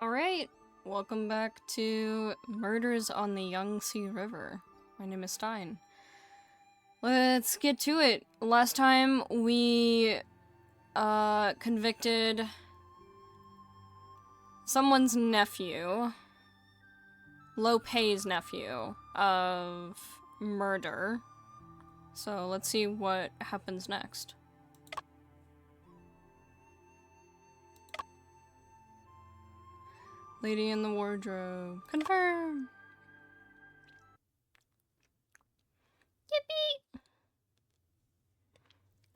Alright, welcome back to Murders on the Yangtze River. My name is Stein. Let's get to it. Last time we convicted someone's nephew, Lo Pei's nephew, of murder. So let's see what happens next. Lady in the wardrobe. Confirm! Yippee!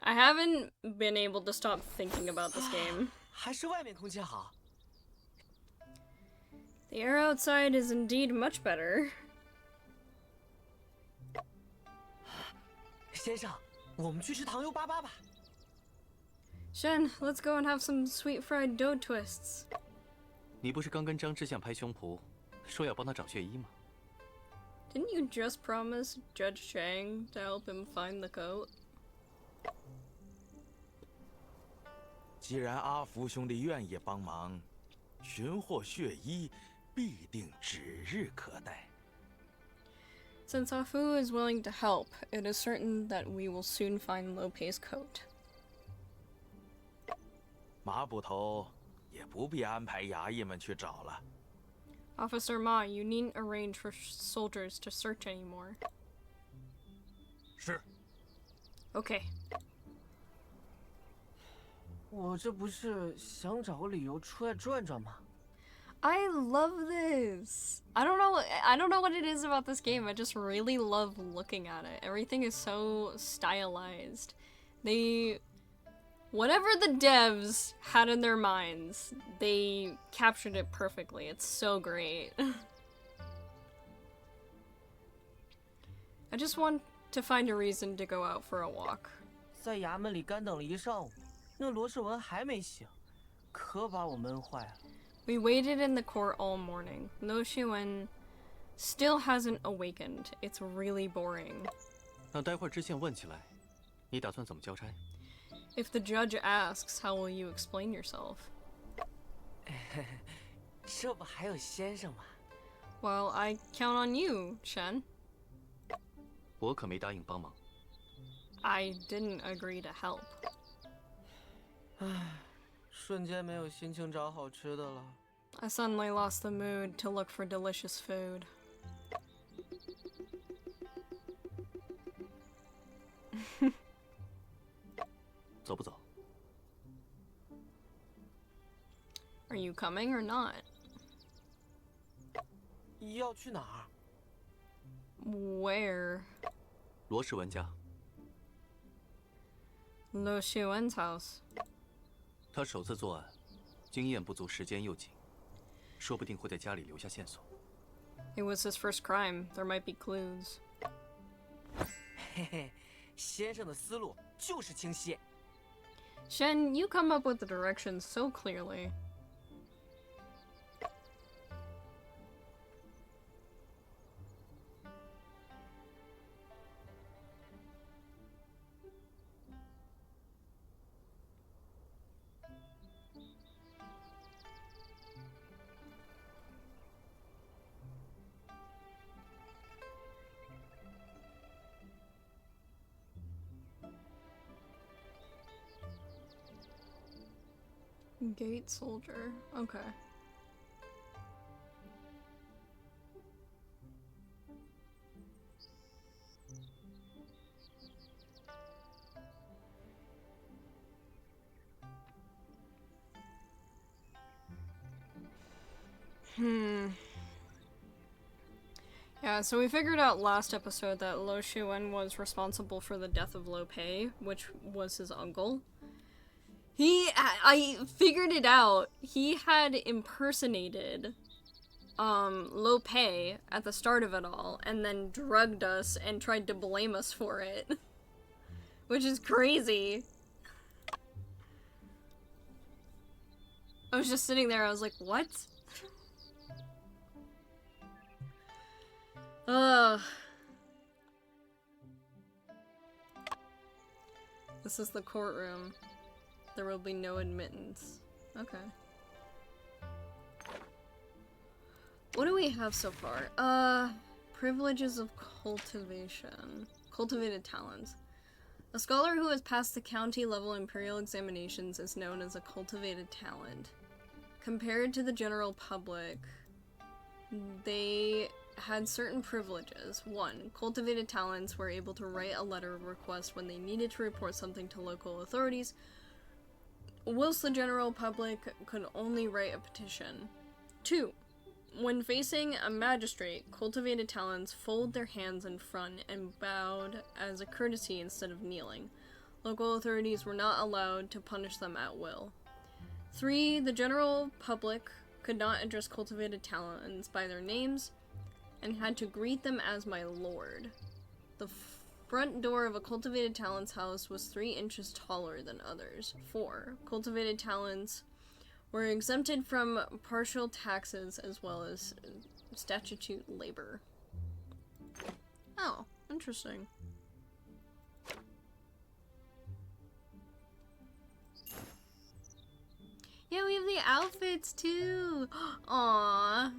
I haven't been able to stop thinking about this game. 还是外面空气好。 The air outside is indeed much better. 先生，我们去吃糖油粑粑吧。 Shen, let's go and have some sweet fried dough twists. 你不是刚跟张知县拍胸脯，说要帮他找血衣吗？ Didn't you just promise Judge Chang to help him find the coat? 既然阿福兄弟愿意帮忙，寻获血衣必定指日可待。 Since Afu is willing to help, it is certain that we will soon find Lo Pei's coat. 麻布头也不必安排衙役们去找了。 Officer Ma, you needn't arrange for soldiers to search anymore. 是。 Okay. 我这不是想找个理由出来转转吗？ I love this. I don't know what it is about this game. I just really love looking at it. Everything is so stylized. Whatever the devs had in their minds, they captured it perfectly. It's so great. I just want to find a reason to go out for a walk. 在衙门里干等了一上午，那罗世文还没醒，可把我闷坏了。 We waited in the court all morning. Lo Shiwen still hasn't awakened. It's really boring. 那待会儿知县问起来，你打算怎么交差？ If the judge asks, how will you explain yourself? 这不还有先生吗？ Well, I count on you, Shen. 我可没答应帮忙。 I didn't agree to help. 唉，瞬间没有心情找好吃的了。 I suddenly lost the mood to look for delicious food. 走不走？ Are you coming or not? 要去哪儿？ Where? 罗世文家， Lo Shiwen's house. 他首次作案，经验不足，时间又紧，说不定会在家里留下线索。 It was his first crime. There might be clues. 嘿嘿，先生的思路就是清晰。 Shen, you come up with the directions so clearly. Gate soldier. Okay. Yeah, so we figured out last episode that Lo Shiwen was responsible for the death of Lo Pei, which was his uncle. I figured it out. He had impersonated Lo Pei at the start of it all, and then drugged us and tried to blame us for it. Which is crazy. I was just sitting there, I was like, what? Ugh. This is the courtroom. There will be no admittance. Okay. What do we have so far? Privileges of cultivation. Cultivated talents. A scholar who has passed the county level imperial examinations is known as a cultivated talent. Compared to the general public, they had certain privileges. 1. Cultivated talents were able to write a letter of request when they needed to report something to local authorities, whilst the general public could only write a petition. 2. When facing a magistrate, cultivated talents fold their hands in front and bowed as a courtesy instead of kneeling. Local authorities were not allowed to punish them at will. 3. The general public could not address cultivated talents by their names and had to greet them as my lord. The front door of a cultivated talents house was 3 inches taller than others. 4. Cultivated talents were exempted from partial taxes as well as statute labor. Oh, interesting. Yeah, we have the outfits too. Aww.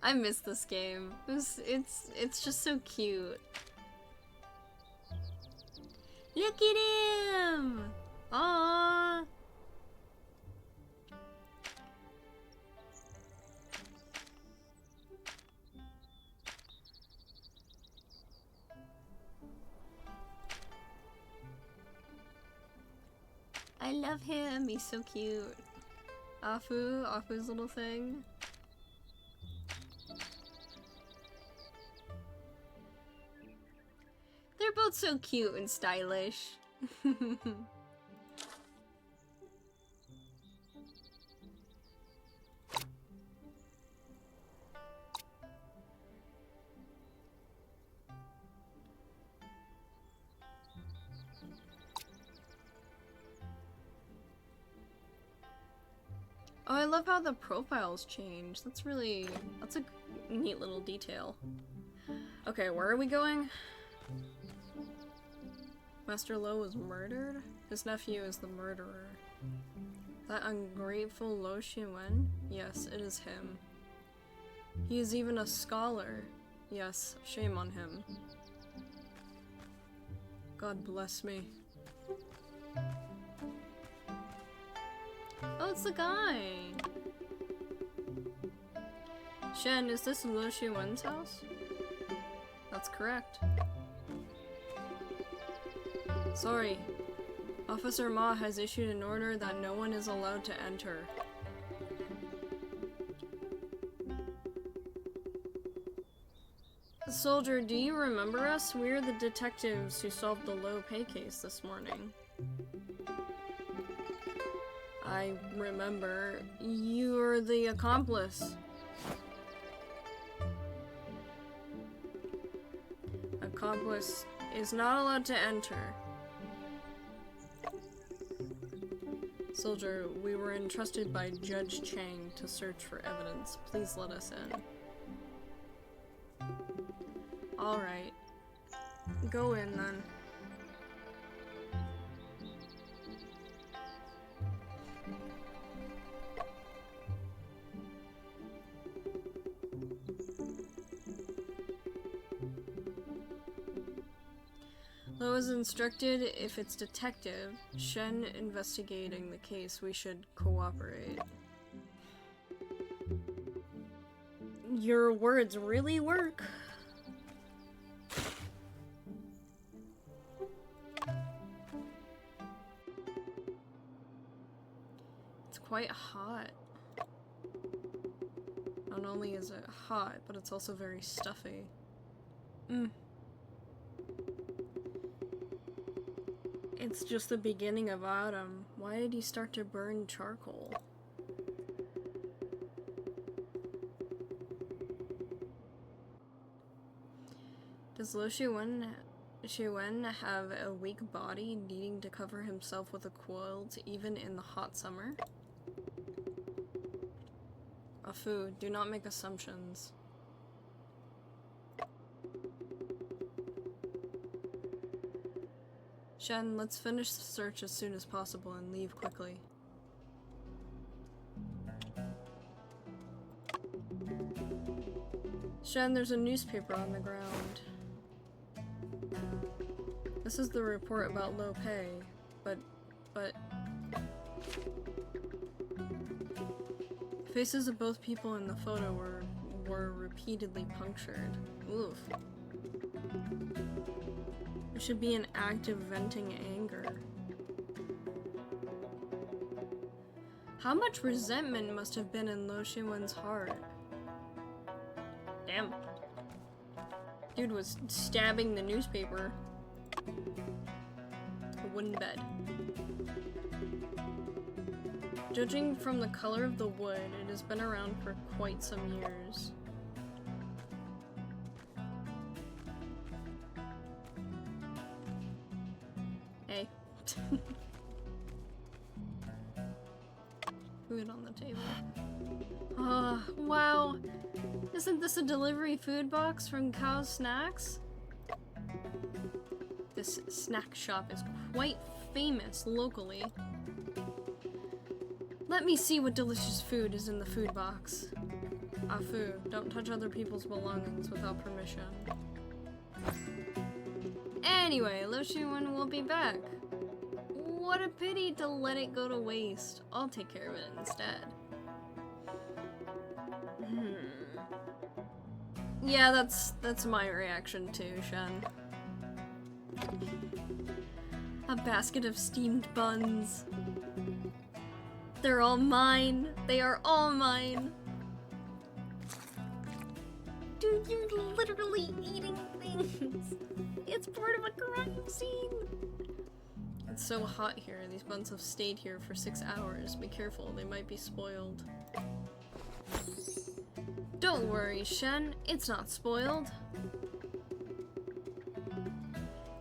I miss this game. It's just so cute. Look at him! Aww. I love him. He's so cute. Afu's little thing. They're both so cute and stylish. Oh, I love how the profiles change. That's a neat little detail. Okay, where are we going? Master Lo was murdered? His nephew is the murderer. That ungrateful Lo Wen? Yes, it is him. He is even a scholar. Yes, shame on him. God bless me. Oh, it's the guy! Shen, is this Lo Wen's house? That's correct. Sorry. Officer Ma has issued an order that no one is allowed to enter. Soldier, do you remember us? We're the detectives who solved the Lo Pei case this morning. I remember. You're the accomplice. Accomplice is not allowed to enter. Soldier, we were entrusted by Judge Chang to search for evidence. Please let us in. Alright. Go in then. Lo was instructed if it's detective, Shen investigating the case, we should cooperate. Your words really work. It's quite hot. Not only is it hot, but it's also very stuffy. It's just the beginning of autumn. Why did he start to burn charcoal? Does Lo Wen have a weak body, needing to cover himself with a quilt even in the hot summer? Afu, do not make assumptions. Shen, let's finish the search as soon as possible and leave quickly. Shen, there's a newspaper on the ground. This is the report about Lo Pei, but... Faces of both people in the photo were repeatedly punctured. Oof. There should be an act of venting anger. How much resentment must have been in Lo Shiwen's heart? Damn. Dude was stabbing the newspaper. A wooden bed. Judging from the color of the wood, it has been around for quite some years. Hey. Food on the table. Ah, wow. Isn't this a delivery food box from Cow's Snacks? This snack shop is quite famous locally. Let me see what delicious food is in the food box. Afoot, don't touch other people's belongings without permission. Anyway, Lo Shiwen will be back. What a pity to let it go to waste. I'll take care of it instead. Yeah, that's my reaction too, Shen. A basket of steamed buns. They're all mine. They are all mine. Dude, you're literally eating things. It's part of a crime scene. It's so hot here. These buns have stayed here for 6 hours. Be careful, they might be spoiled. Don't worry, Shen. It's not spoiled.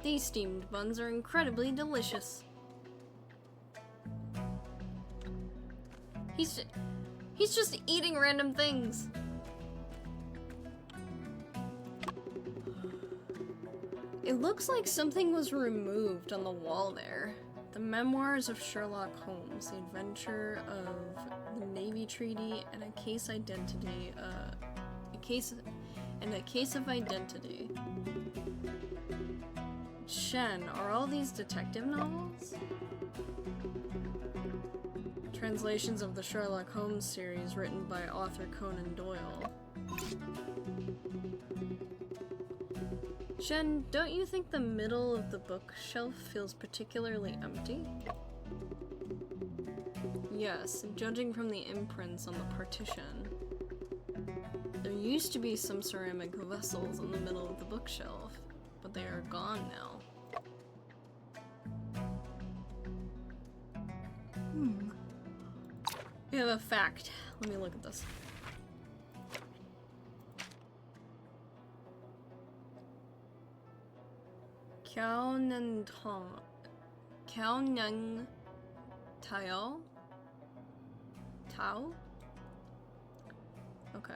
These steamed buns are incredibly delicious. He's just eating random things. It looks like something was removed on the wall there. The Memoirs of Sherlock Holmes, the Adventure of the Navy Treaty, and a case of identity. Shen, are all these detective novels? Translations of the Sherlock Holmes series written by author Conan Doyle. Shen, don't you think the middle of the bookshelf feels particularly empty? Yes, judging from the imprints on the partition. There used to be some ceramic vessels in the middle of the bookshelf, but they are gone now. We have a fact. Let me look at this. Kiao Neng Tao? Tao? Okay.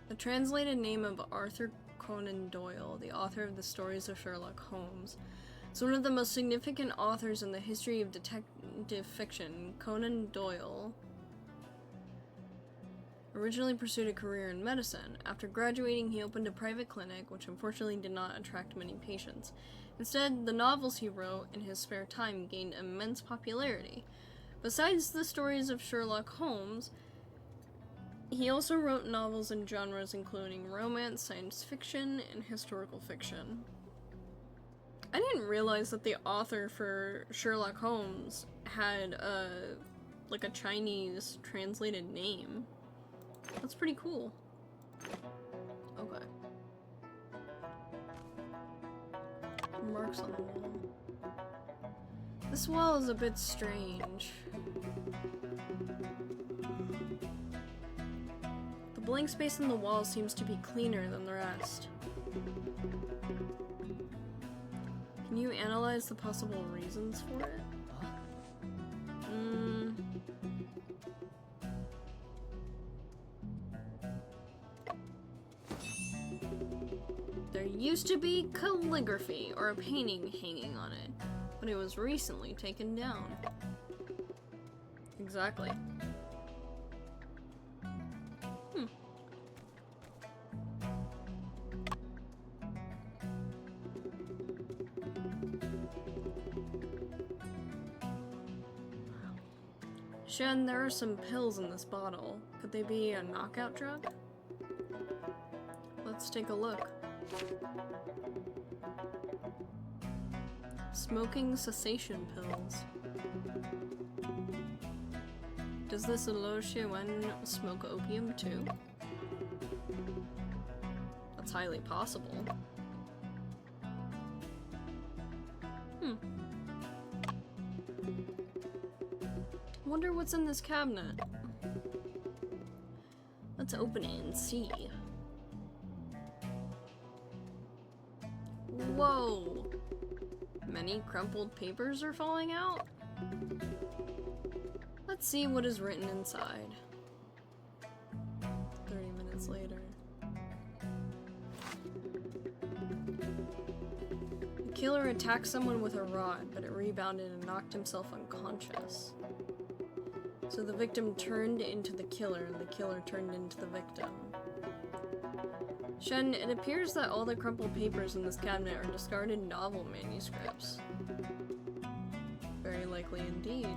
The translated name of Arthur Conan Doyle, the author of the stories of Sherlock Holmes. So one of the most significant authors in the history of detective fiction, Conan Doyle originally pursued a career in medicine. After graduating, he opened a private clinic, which unfortunately did not attract many patients. Instead, the novels he wrote in his spare time gained immense popularity. Besides the stories of Sherlock Holmes, he also wrote novels in genres including romance, science fiction, and historical fiction. I didn't realize that the author for Sherlock Holmes had like a Chinese translated name. That's pretty cool. Okay. Marks on the wall. This wall is a bit strange. The blank space in the wall seems to be cleaner than the rest. Can you analyze the possible reasons for it? There used to be calligraphy or a painting hanging on it, but it was recently taken down. Exactly. Shen, there are some pills in this bottle. Could they be a knockout drug? Let's take a look. Smoking cessation pills. Does this Lo Pei smoke opium too? That's highly possible. Wonder what's in this cabinet. Let's open it and see. Whoa! Many crumpled papers are falling out? Let's see what is written inside. 30 minutes later. The killer attacked someone with a rod, but it rebounded and knocked himself unconscious. So the victim turned into the killer, and the killer turned into the victim. Shen, it appears that all the crumpled papers in this cabinet are discarded novel manuscripts. Very likely indeed.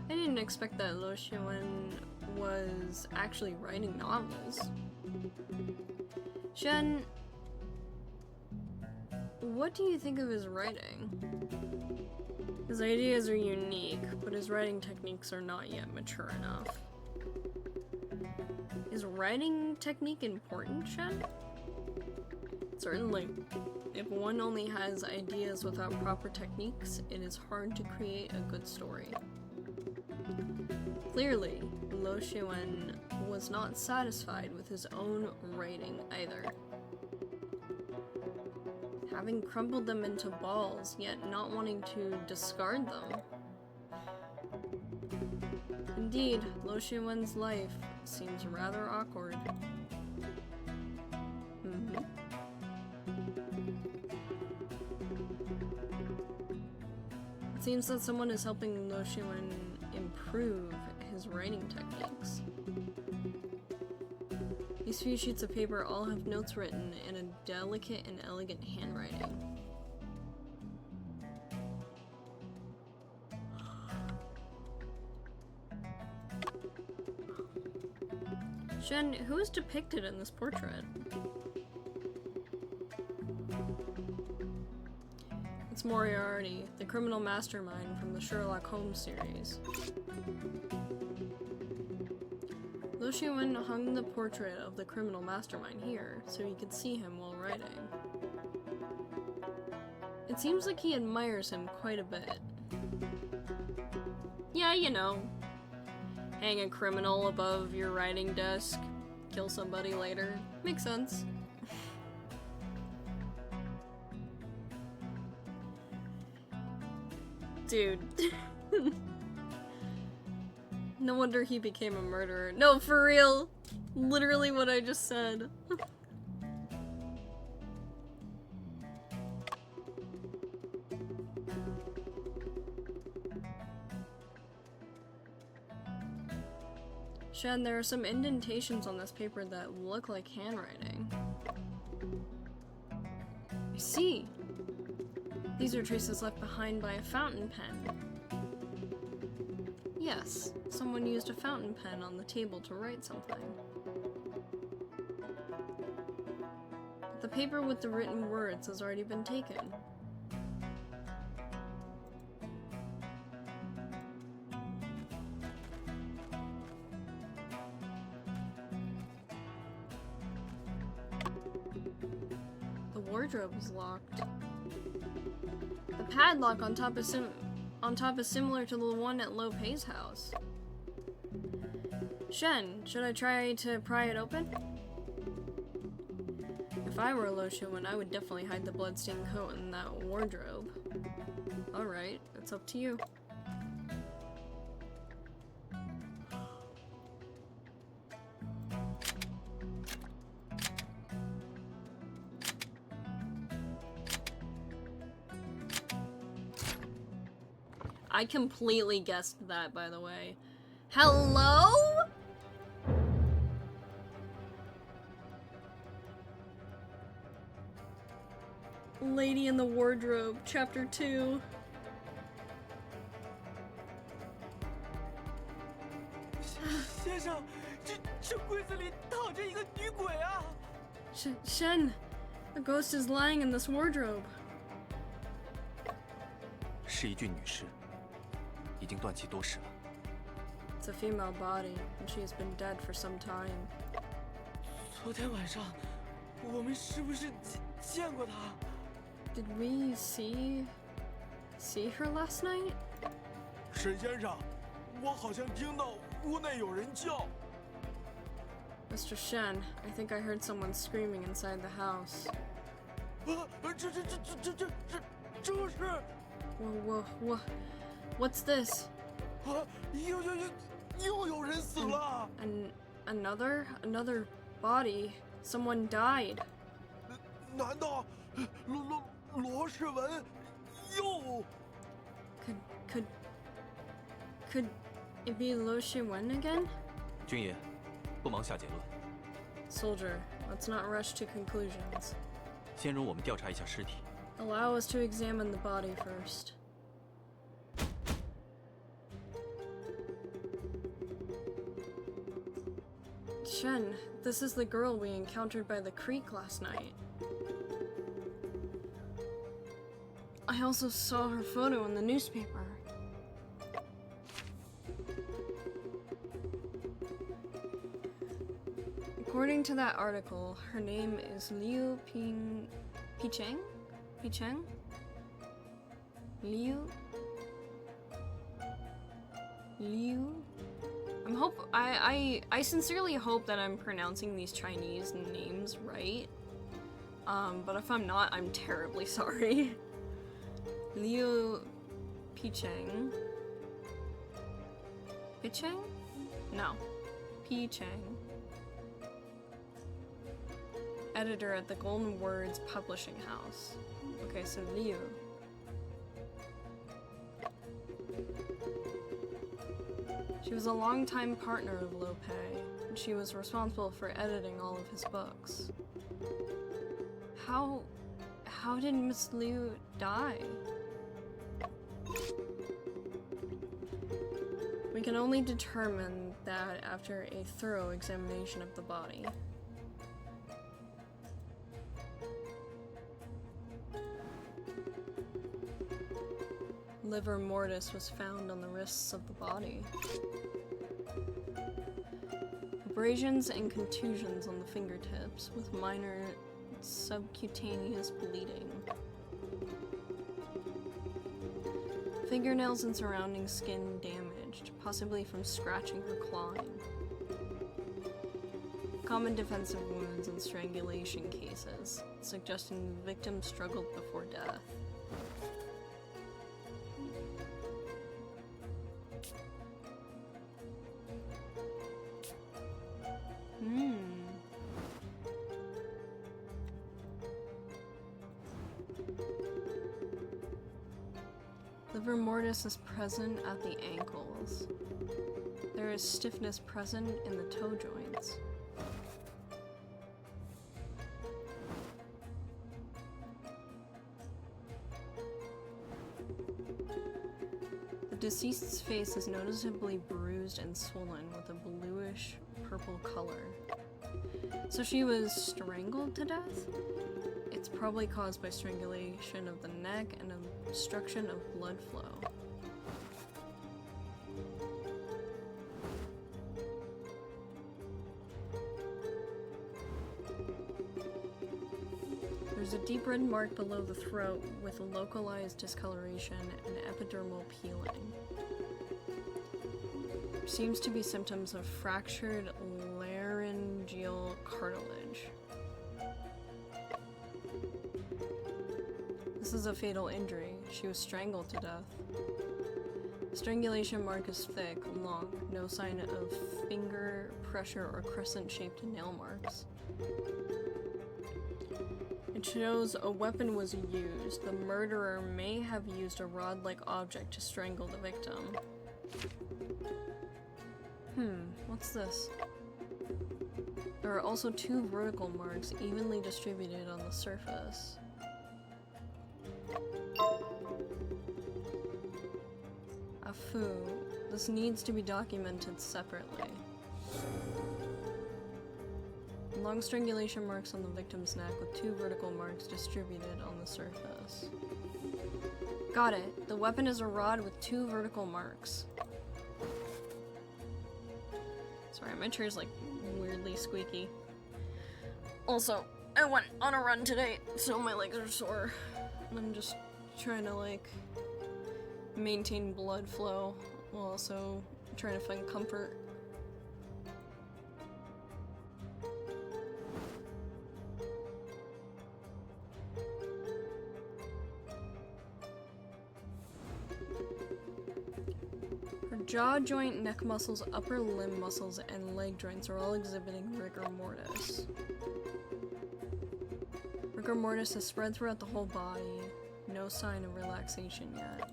I didn't expect that Lo Pei was actually writing novels. Shen, what do you think of his writing? His ideas are unique, but his writing techniques are not yet mature enough. Is writing technique important, Shen? Certainly. If one only has ideas without proper techniques, it is hard to create a good story. Clearly, Lo Pei was not satisfied with his own writing either. Having crumpled them into balls, yet not wanting to discard them. Indeed, Lo Pei's life seems rather awkward. It seems that someone is helping Lo Pei improve his writing techniques. These few sheets of paper all have notes written in a delicate and elegant handwriting. Shen, who is depicted in this portrait? It's Moriarty, the criminal mastermind from the Sherlock Holmes series. Lo Pei hung the portrait of the criminal mastermind here, so he could see him while writing. It seems like he admires him quite a bit. Yeah, you know. Hang a criminal above your writing desk, kill somebody later. Makes sense. Dude. No wonder he became a murderer. No, for real! Literally what I just said. Shen, there are some indentations on this paper that look like handwriting. I see! These are traces left behind by a fountain pen. Yes, someone used a fountain pen on the table to write something. The paper with the written words has already been taken. The wardrobe is locked. The padlock on top is similar to the one at Lo Pei's house. Shen, should I try to pry it open? If I were Lo Pei, I would definitely hide the bloodstained coat in that wardrobe. Alright, it's up to you. I completely guessed that, by the way. Hello? Lady in the Wardrobe, Chapter 2. 先生，这柜子里躺着一个女鬼啊！ Shen, a ghost is lying in this wardrobe. 是一具女尸，已经断气多时了。 It's a female body, and she has been dead for some time. 昨天晚上，我们是不是见过她？ Did we see her last night? 沈先生，我好像听到屋内有人叫。 Mr. Shen, I think I heard someone screaming inside the house. 这是 Whoa, what's this? 啊，又有人死了。Another body. Someone died. 难道罗世文又？ Could it be Lo Shiwen again? 军爷，不忙下结论， Soldier, let's not rush to conclusions. 先容我们调查一下尸体。 Allow us to examine the body first. Shen, this is the girl we encountered by the creek last night. I also saw her photo in the newspaper. According to that article, her name is Picheng? Liu? I sincerely hope that I'm pronouncing these Chinese names right. But if I'm not, I'm terribly sorry. Liu Picheng. Picheng? No. Picheng. Editor at the Golden Words Publishing House. Okay, so Liu. She was a longtime partner of Lo Pei, and she was responsible for editing all of his books. How did Miss Liu die? We can only determine that after a thorough examination of the body. Liver mortis was found on the wrists of the body. Abrasions and contusions on the fingertips, with minor subcutaneous bleeding. Fingernails and surrounding skin damaged, possibly from scratching or clawing. Common defensive wounds and strangulation cases, suggesting the victim struggled before death. Liver mortis is present at the ankles. There is stiffness present in the toe joints. The deceased's face is noticeably bruised and swollen with a bluish purple color. So she was strangled to death? It's probably caused by strangulation of the neck and obstruction of blood flow. There's a deep red mark below the throat with localized discoloration and epidermal peeling. There seems to be symptoms of fractured laryngeal cartilage. This is a fatal injury. She was strangled to death. Strangulation mark is thick, long, no sign of finger pressure or crescent-shaped nail marks. It shows a weapon was used. The murderer may have used a rod-like object to strangle the victim. What's this? There are also two vertical marks evenly distributed on the surface. Afoot. This needs to be documented separately. Long strangulation marks on the victim's neck with 2 vertical marks distributed on the surface. Got it. The weapon is a rod with 2 vertical marks. Sorry, my chair's like weirdly squeaky. Also, I went on a run today, so my legs are sore. And I'm just trying to like maintain blood flow while also trying to find comfort. Jaw joint, neck muscles, upper limb muscles, and leg joints are all exhibiting rigor mortis. Rigor mortis has spread throughout the whole body. No sign of relaxation yet.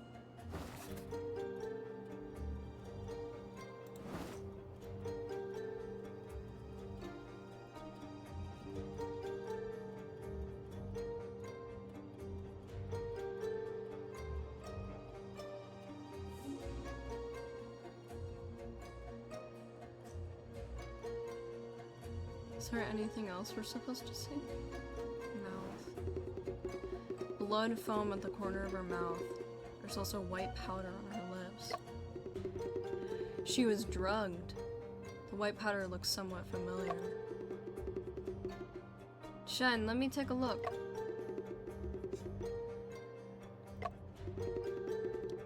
Is there anything else we're supposed to see? Mouth. Blood foam at the corner of her mouth. There's also white powder on her lips. She was drugged. The white powder looks somewhat familiar. Shen, let me take a look.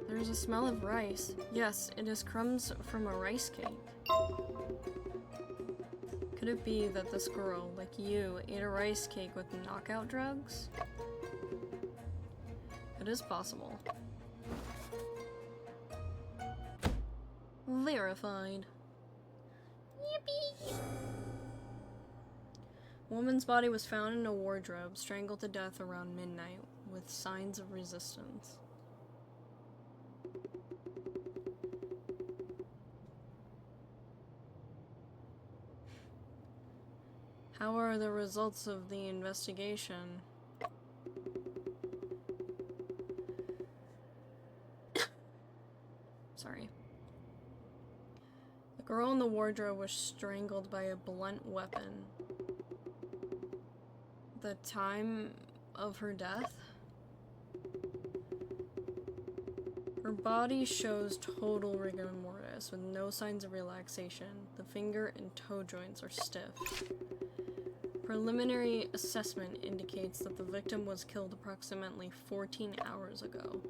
There's a smell of rice. Yes, it is crumbs from a rice cake. Could it be that this girl, like you, ate a rice cake with knockout drugs? It is possible. Verified. Yippee! Woman's body was found in a wardrobe, strangled to death around midnight, with signs of resistance. How are the results of the investigation? Sorry. The girl in the wardrobe was strangled by a blunt weapon. The time of her death? Her body shows total rigor mortis with no signs of relaxation. The finger and toe joints are stiff. Preliminary assessment indicates that the victim was killed approximately 14 hours ago.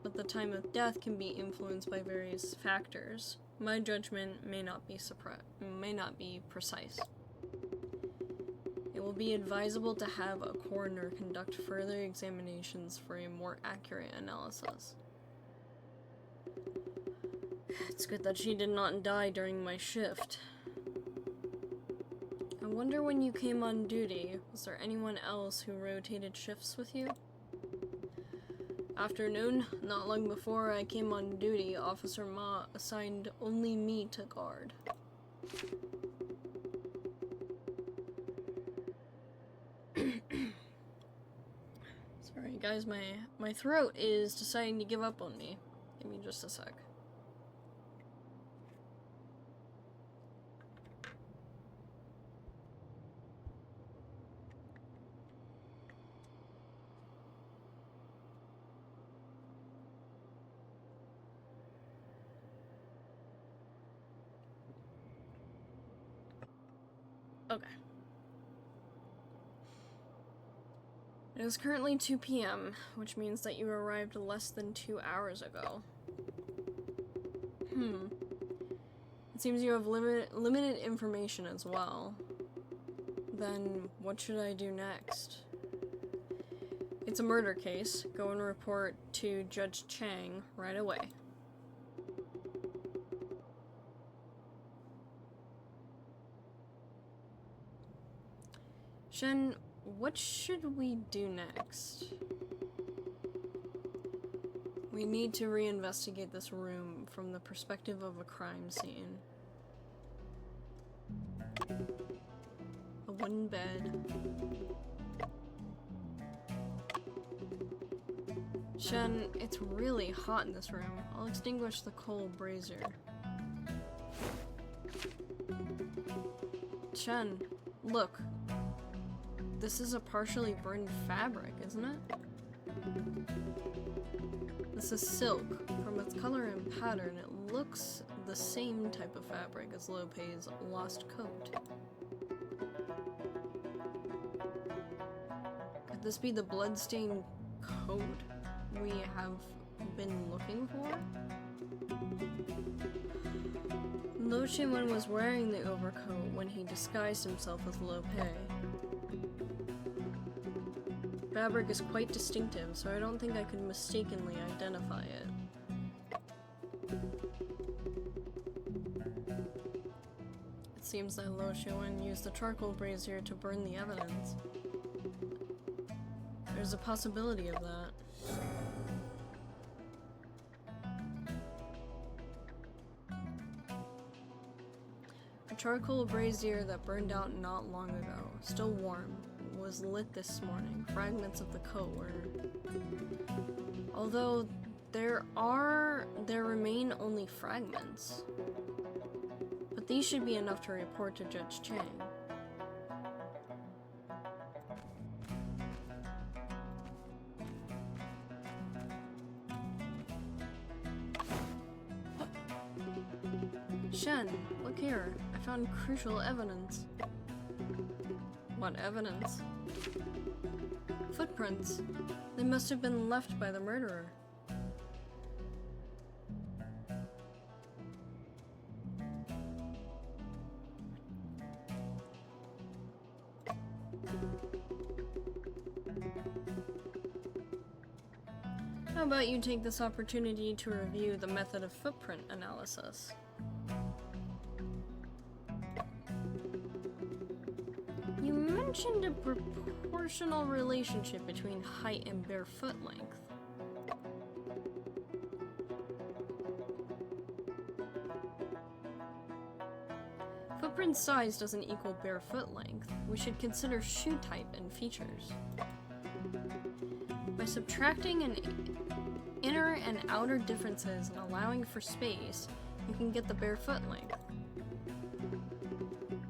But the time of death can be influenced by various factors. My judgment may not be precise. It will be advisable to have a coroner conduct further examinations for a more accurate analysis. It's good that she did not die during my shift. I wonder when you came on duty, was there anyone else who rotated shifts with you? Afternoon, not long before I came on duty, Officer Ma assigned only me to guard. Sorry guys, my throat is deciding to give up on me. Give me just a sec. Okay. It is currently 2 p.m., which means that you arrived less than 2 hours ago. It seems you have limited information as well. Then, what should I do next? It's a murder case. Go and report to Judge Chang right away. Shen, what should we do next? We need to reinvestigate this room from the perspective of a crime scene. A wooden bed. Shen, it's really hot in this room. I'll extinguish the coal brazier. Shen, look. This is a partially burned fabric, isn't it? This is silk. From its color and pattern, it looks the same type of fabric as Lo Pei's lost coat. Could this be the bloodstained coat we have been looking for? Lo Pei was wearing the overcoat when he disguised himself as Lo Pei. Fabric is quite distinctive, so I don't think I could mistakenly identify it. It seems that Lo Pei used the charcoal brazier to burn the evidence. There's a possibility of that. A charcoal brazier that burned out not long ago, still warm, was lit this morning. Fragments of the coat were... Although there remain only fragments. But these should be enough to report to Judge Chang. Shen, look here. I found crucial evidence. What evidence? Footprints. They must have been left by the murderer. How about you take this opportunity to review the method of footprint analysis? You mentioned a proportional relationship between height and bare foot length. Footprint size doesn't equal bare foot length. We should consider shoe type and features. By subtracting an inner and outer differences and allowing for space, you can get the bare foot length.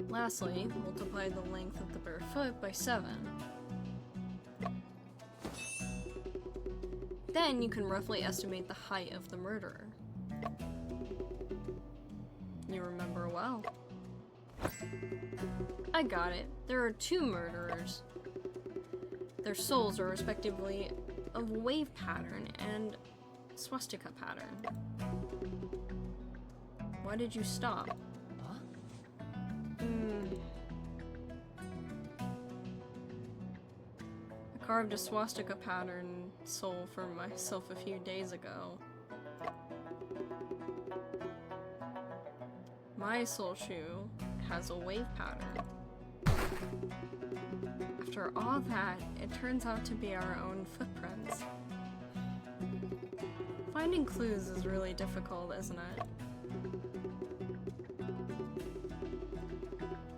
Lastly, multiply the length of the bare foot by 7. Then you can roughly estimate the height of the murderer. You remember well. I got it. There are 2 murderers. Their soles are respectively of wave pattern and swastika pattern. Why did you stop? I carved a swastika pattern sole for myself a few days ago. My sole shoe has a wave pattern. After all that, it turns out to be our own footprints. Finding clues is really difficult, isn't it?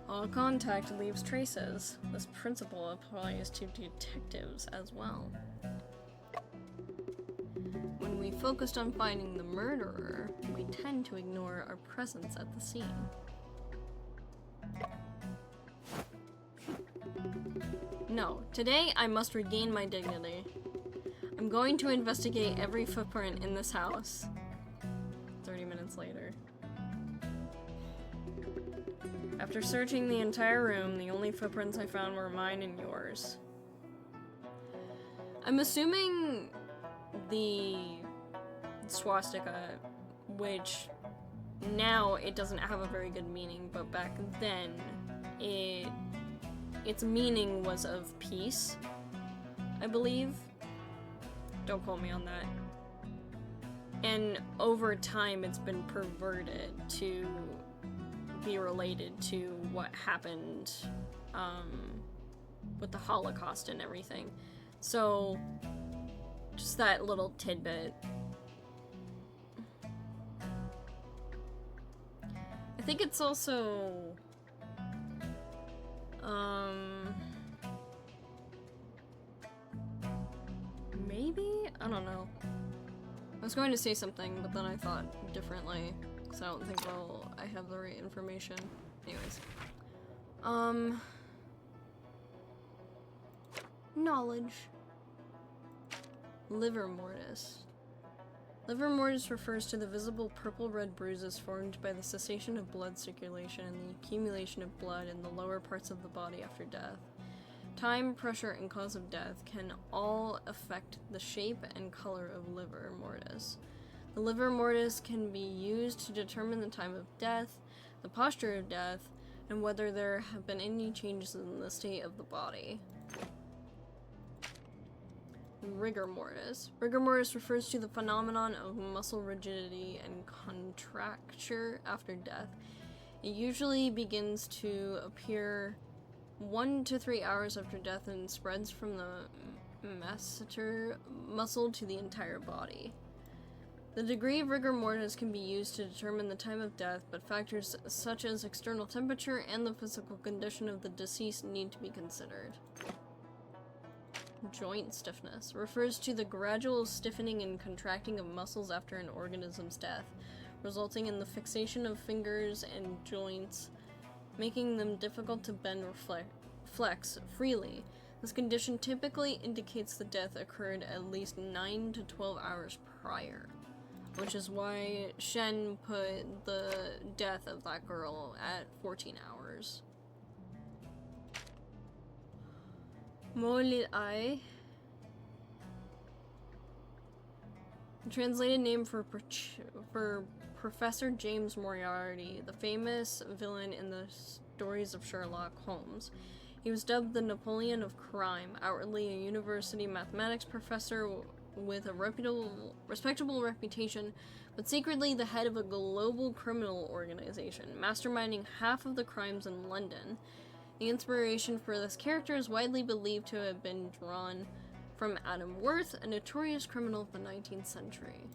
All contact leaves traces. This principle applies to detectives as well. When we focused on finding the murderer, we tend to ignore our presence at the scene. No, today I must regain my dignity. I'm going to investigate every footprint in this house. 30 minutes later. After searching the entire room, the only footprints I found were mine and yours. I'm assuming the swastika, which now it doesn't have a very good meaning, but back then its meaning was of peace, I believe. Don't quote me on that. And over time it's been perverted to be related to what happened with the Holocaust and everything. So, just that little tidbit. I think it's also maybe I don't know. I was going to say something, but then I thought differently, because I don't think, well, I have the right information. Anyways. Knowledge. Liver mortis. Liver mortis refers to the visible purple-red bruises formed by the cessation of blood circulation and the accumulation of blood in the lower parts of the body after death. Time, pressure, and cause of death can all affect the shape and color of liver mortis. The liver mortis can be used to determine the time of death, the posture of death, and whether there have been any changes in the state of the body. Rigor mortis. Rigor mortis refers to the phenomenon of muscle rigidity and contracture after death. It usually begins to appear 1 to 3 hours after death and spreads from the masseter muscle to the entire body. The degree of rigor mortis can be used to determine the time of death, but factors such as external temperature and the physical condition of the deceased need to be considered. Joint stiffness refers to the gradual stiffening and contracting of muscles after an organism's death, resulting in the fixation of fingers and joints, making them difficult to bend or flex freely. This condition typically indicates the death occurred at least 9 to 12 hours prior, which is why Shen put the death of that girl at 14 hours. Molil-ai. The translated name for Professor James Moriarty, the famous villain in the stories of Sherlock Holmes. He was dubbed the Napoleon of crime, outwardly a university mathematics professor with a respectable reputation, but secretly the head of a global criminal organization, masterminding half of the crimes in London. The inspiration for this character is widely believed to have been drawn from Adam Worth, a notorious criminal of the 19th century.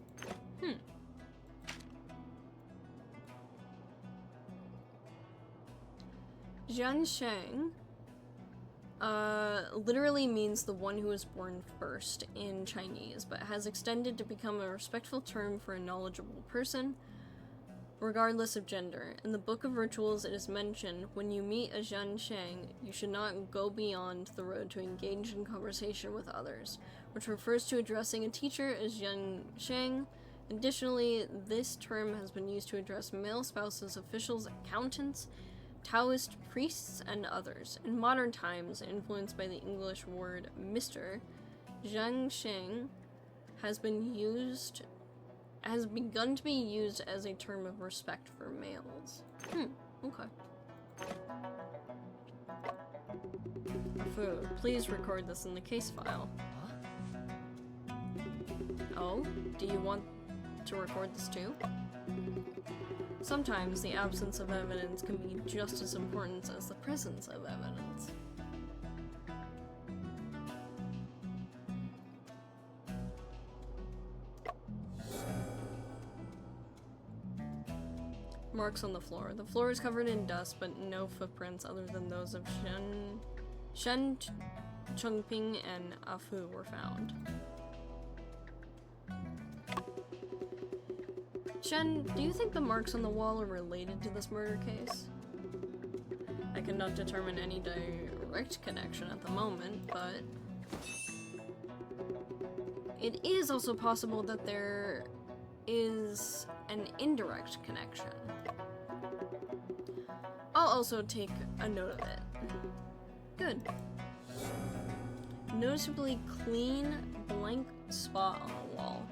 Jian Sheng literally means the one who was born first in Chinese, but has extended to become a respectful term for a knowledgeable person, regardless of gender. In the Book of Rituals, it is mentioned, when you meet a Jian Sheng, you should not go beyond the road to engage in conversation with others, which refers to addressing a teacher as Jian Sheng. Additionally, this term has been used to address male spouses, officials, accountants, Taoist priests, and others. In modern times, influenced by the English word Mr., Jian Sheng has begun to be used as a term of respect for males. Okay. Afoot, please record this in the case file. Oh, do you want to record this too? Sometimes the absence of evidence can be just as important as the presence of evidence. Marks on the floor. The floor is covered in dust, but no footprints other than those of Shen Chongping and Afu were found. Shen, do you think the marks on the wall are related to this murder case? I cannot determine any direct connection at the moment, but it is also possible that there is an indirect connection. I'll also take a note of it. Good. Noticeably clean, blank spot on the wall,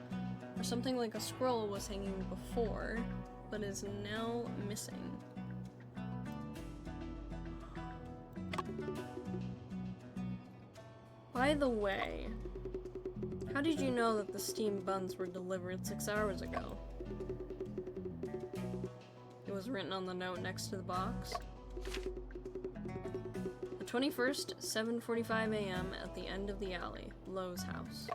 where something like a scroll was hanging before, but is now missing. By the way, how did you know that the steamed buns were delivered 6 hours ago? It was written on the note next to the box. The 21st, 7:45 a.m. at the end of the alley, Lo's house.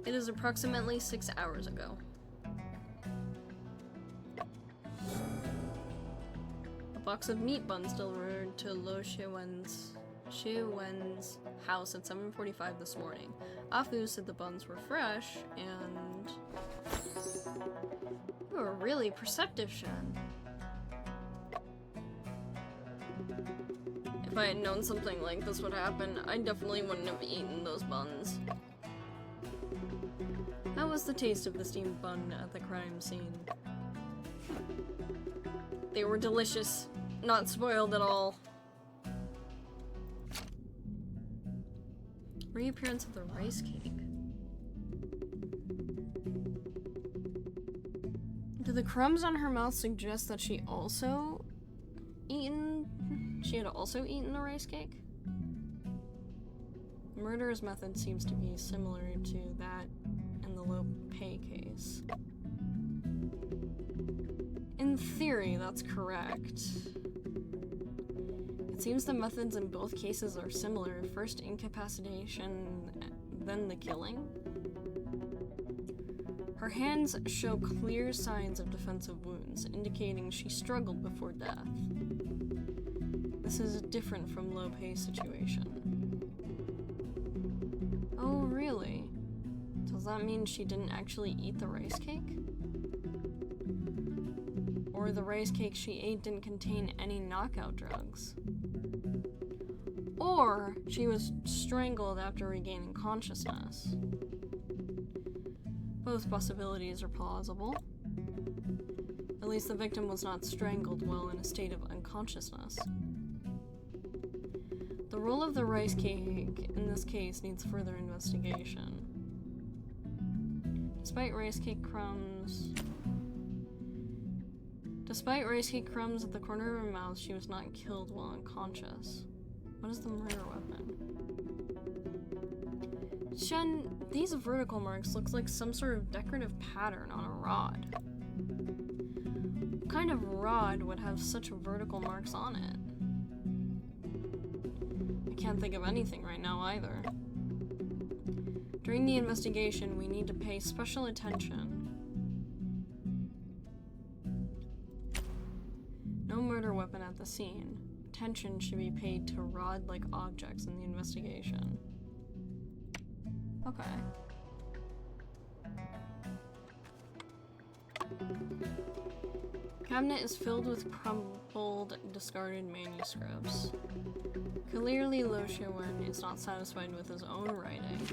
It is approximately 6 hours ago. A box of meat buns delivered to Lo Shewen's Shi Wen's house at 7:45 this morning. Afu said the buns were fresh, and... You were really perceptive, Shen. If I had known something like this would happen, I definitely wouldn't have eaten those buns. How was the taste of the steamed bun at the crime scene? They were delicious, not spoiled at all. Reappearance of the rice cake. Do the crumbs on her mouth suggest that she had also eaten the rice cake? The murderer's method seems to be similar to that in the Lo Pei case. In theory, that's correct. It seems the methods in both cases are similar. First incapacitation, then the killing. Her hands show clear signs of defensive wounds, indicating she struggled before death. This is different from Lo Pei's situation. Oh, really? Does that mean she didn't actually eat the rice cake? Or the rice cake she ate didn't contain any knockout drugs? Or she was strangled after regaining consciousness? Both possibilities are plausible. At least the victim was not strangled while in a state of unconsciousness. The role of the rice cake in this case needs further investigation. Despite rice cake crumbs at the corner of her mouth, she was not killed while unconscious. What is the murder weapon? Shen, these vertical marks look like some sort of decorative pattern on a rod. What kind of rod would have such vertical marks on it? I can't think of anything right now either. During the investigation, we need to pay special attention. No murder weapon at the scene. Attention should be paid to rod-like objects in the investigation. Okay. Cabinet is filled with crumpled, discarded manuscripts. Clearly, Lo Pei is not satisfied with his own writing,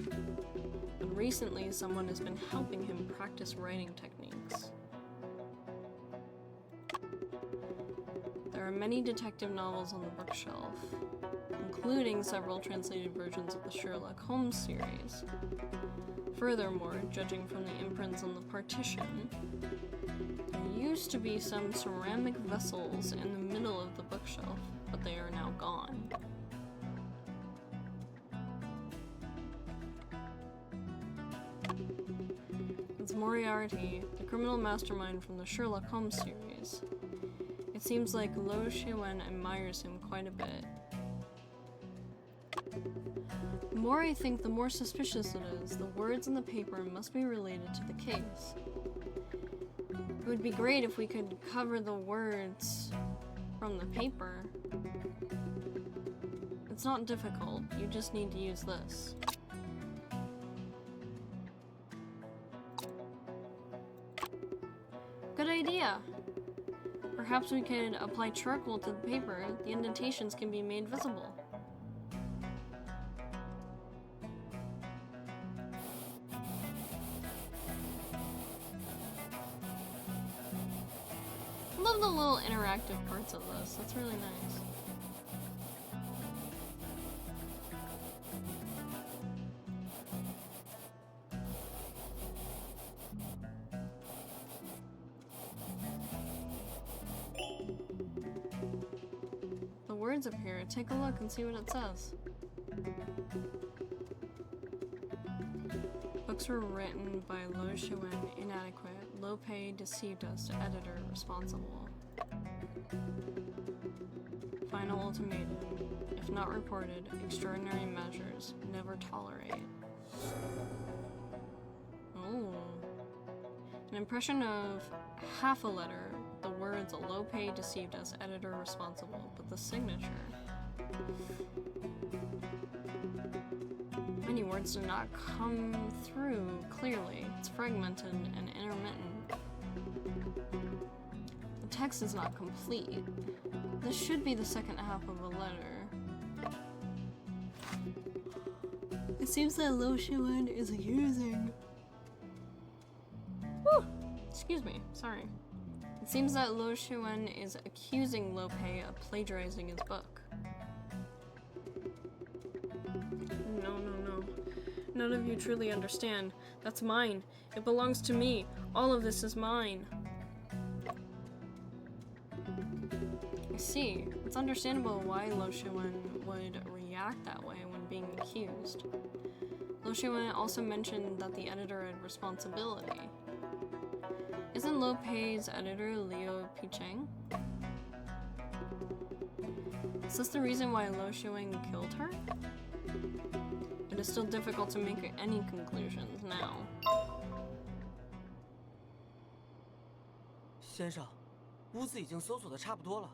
but recently someone has been helping him practice writing techniques. There are many detective novels on the bookshelf, including several translated versions of the Sherlock Holmes series. Furthermore, judging from the imprints on the partition, there used to be some ceramic vessels in the middle of the bookshelf, but they are now gone. It's Moriarty, the criminal mastermind from the Sherlock Holmes series. It seems like Lo Pei admires him quite a bit. The more I think, the more suspicious it is. The words in the paper must be related to the case. It would be great if we could cover the words from the paper. It's not difficult, you just need to use this. Good idea! Perhaps we could apply charcoal to the paper. The indentations can be made visible. I love the little interactive parts of this. That's really nice. The words appear. Take a look and see what it says. Books were written by Lo Pei, inadequate. Lo Pei deceived us, editor responsible. Final ultimatum. If not reported, extraordinary measures. Never tolerate. Oh. An impression of half a letter. The words Lo Pei deceived us, editor responsible. But the signature. Many words do not come through clearly. It's fragmented and intermittent. The text is not complete. This should be the second half of a letter. It seems that Lo Pei is accusing. Woo! Excuse me, sorry. It seems that Lo Pei is accusing Lo Pei of plagiarizing his book. No. None of you truly understand. That's mine. It belongs to me. All of this is mine. I see. It's understandable why Lo Pei would react that way when being accused. Lo Pei also mentioned that the editor had responsibility. Isn't Lo Pei's editor Lo Pei? Is this the reason why Lo Pei killed her? It is still difficult to make any conclusions now. 先生，屋子已经搜索的差不多了。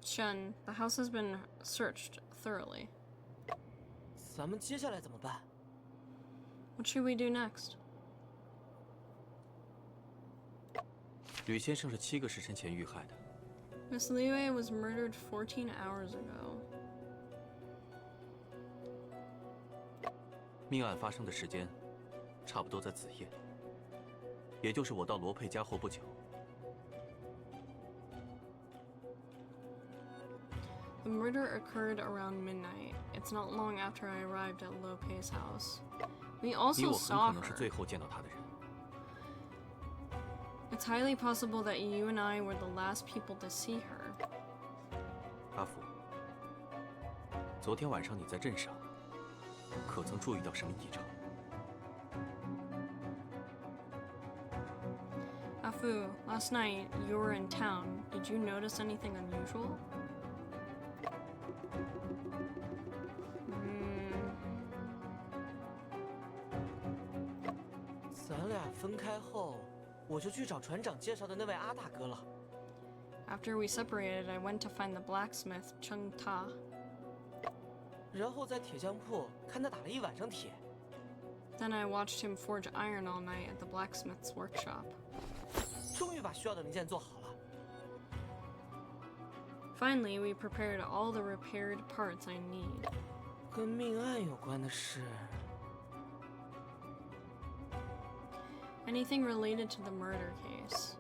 Shen, the house has been searched thoroughly. 咱们接下来怎么办？ What should we do next? 吕先生是7个时辰前遇害的。 Miss Liu was murdered 14 hours ago. 命案发生的时间，差不多在子夜，也就是我到罗佩家后不久。 The murder occurred around midnight. It's not long after I arrived at Lo Pei's house. We 你 also 我很 saw 可能是 her. 最后见到他的人。 It's highly possible that you and I were the last people to see her. 阿福，昨天晚上你在镇上，可曾注意到什么异常？ Afu, last night you were in town. Did you notice anything unusual? Hmm. 咱俩分开后，我就去找船长介绍的那位阿大哥了。 After we separated, I went to find the blacksmith Cheng Ta. 然后在铁匠铺看他打了一晚上铁。 Then I watched him forge iron all night at the blacksmith's workshop. 终于把需要的零件做好了。 Finally, we prepared all the repaired parts I need. 跟命案有关的事， Anything related to the murder case?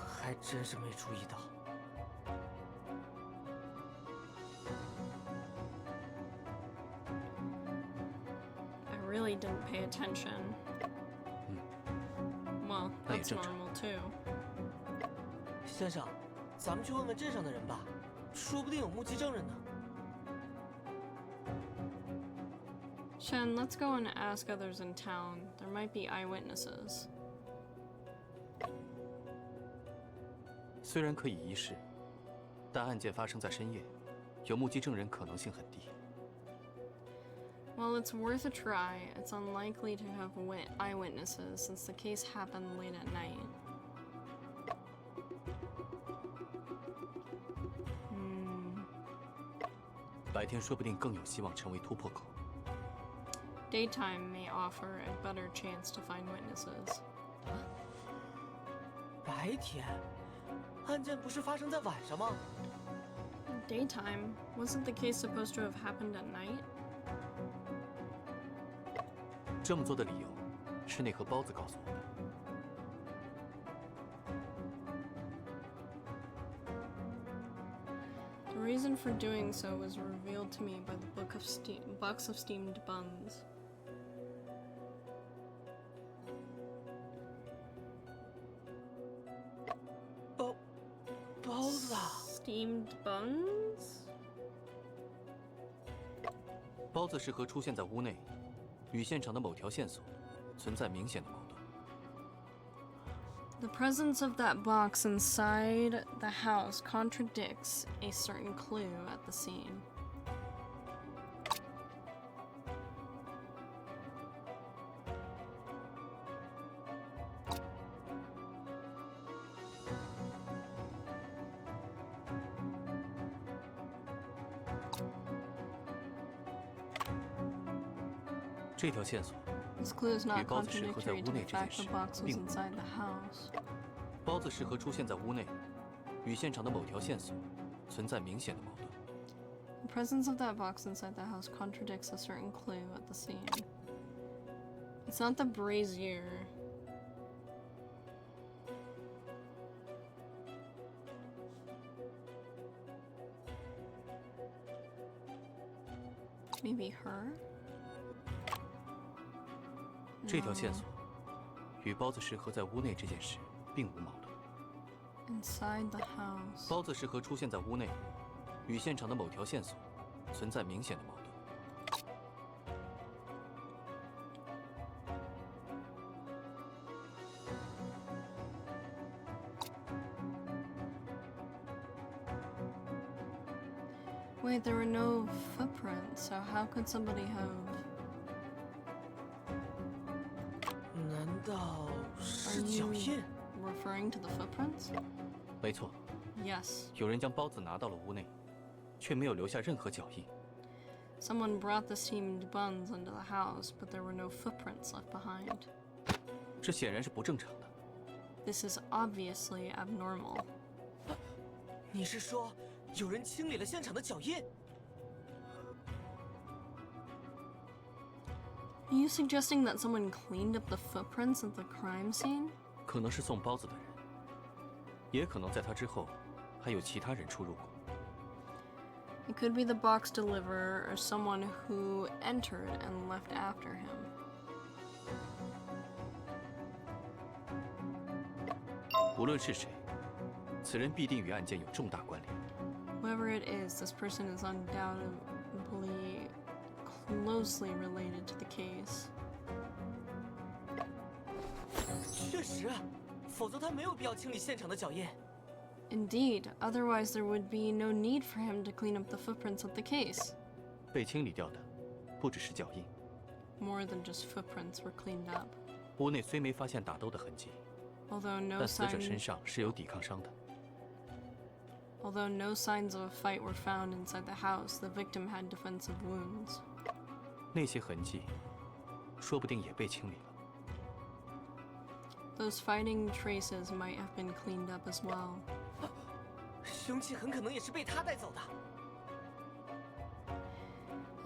还真是没注意到。 I really didn't pay attention. Well, that's normal too. 先生，咱们去问问镇上的人吧，说不定有目击证人呢。 Shen, let's go and ask others in town. There might be eyewitnesses. 虽然可以一试，但案件发生在深夜，有目击证人可能性很低。 Well, it's worth a try. It's unlikely to have eyewitnesses since the case happened late at night. Hmm. 白天说不定更有希望成为突破口。 Daytime may offer a better chance to find witnesses. 白天，案件不是发生在晚上吗？ Daytime? Wasn't the case supposed to have happened at night? 这么做的理由，是那盒包子告诉我的。 The reason for doing so was revealed to me by the box of steamed buns. 包子啊！ Steamed buns? 包子是和出现在屋内，与现场的某条线索存在明显的矛盾。 The presence of that box inside the house contradicts a certain clue at the scene. 这条线索 This clue is 与 not 包子适合在 contradictory 屋 to 内 the 这件 fact 事 the box was 并无矛 inside 盾。 the house. 包子适合出现在屋内，与现场的某条线索存在明显的矛盾。 The presence of that box inside the house contradicts a certain clue at the scene. It's not the brazier. Maybe her? 这条线索与包子适合在屋内这件事并无矛盾。 Inside the house. 包子适合出现在屋内，与现场的某条线索存在明显的矛盾。 Wait, there were no footprints, so how could somebody have... 难道 Are 是脚 you 印？ referring to the footprints? 没错， Yes. 有人将包子拿到了屋内，却没有留下任何脚印。 Someone brought the steamed buns into the house, but there were no footprints left behind. 这显然是不正常的。 This is obviously abnormal. 你是说有人清理了现场的脚印？ Are you suggesting that someone cleaned up the footprints at the crime scene? 可能是送包子的人，也可能在他之后还有其他人出入过。 It could be the box deliverer or someone who entered and left after him. 无论是谁，此人必定与案件有重大关联。 Whoever it is, this person is undoubtedly closely related to the case. 确实，否则他没有必要清理现场的脚印。 Indeed, otherwise there would be no need for him to clean up the footprints of the case. 被清理掉的不只是脚印， More than just footprints were cleaned up. 屋内虽没发现打斗的痕迹， Although no 但死者身 signs 上是有抵抗伤的。 Although no signs of a fight were found inside the house, the victim had defensive wounds. 那些痕迹，说不定也被清理了。 Those fighting traces might have been cleaned up as well. 凶器很可能也是被他带走的。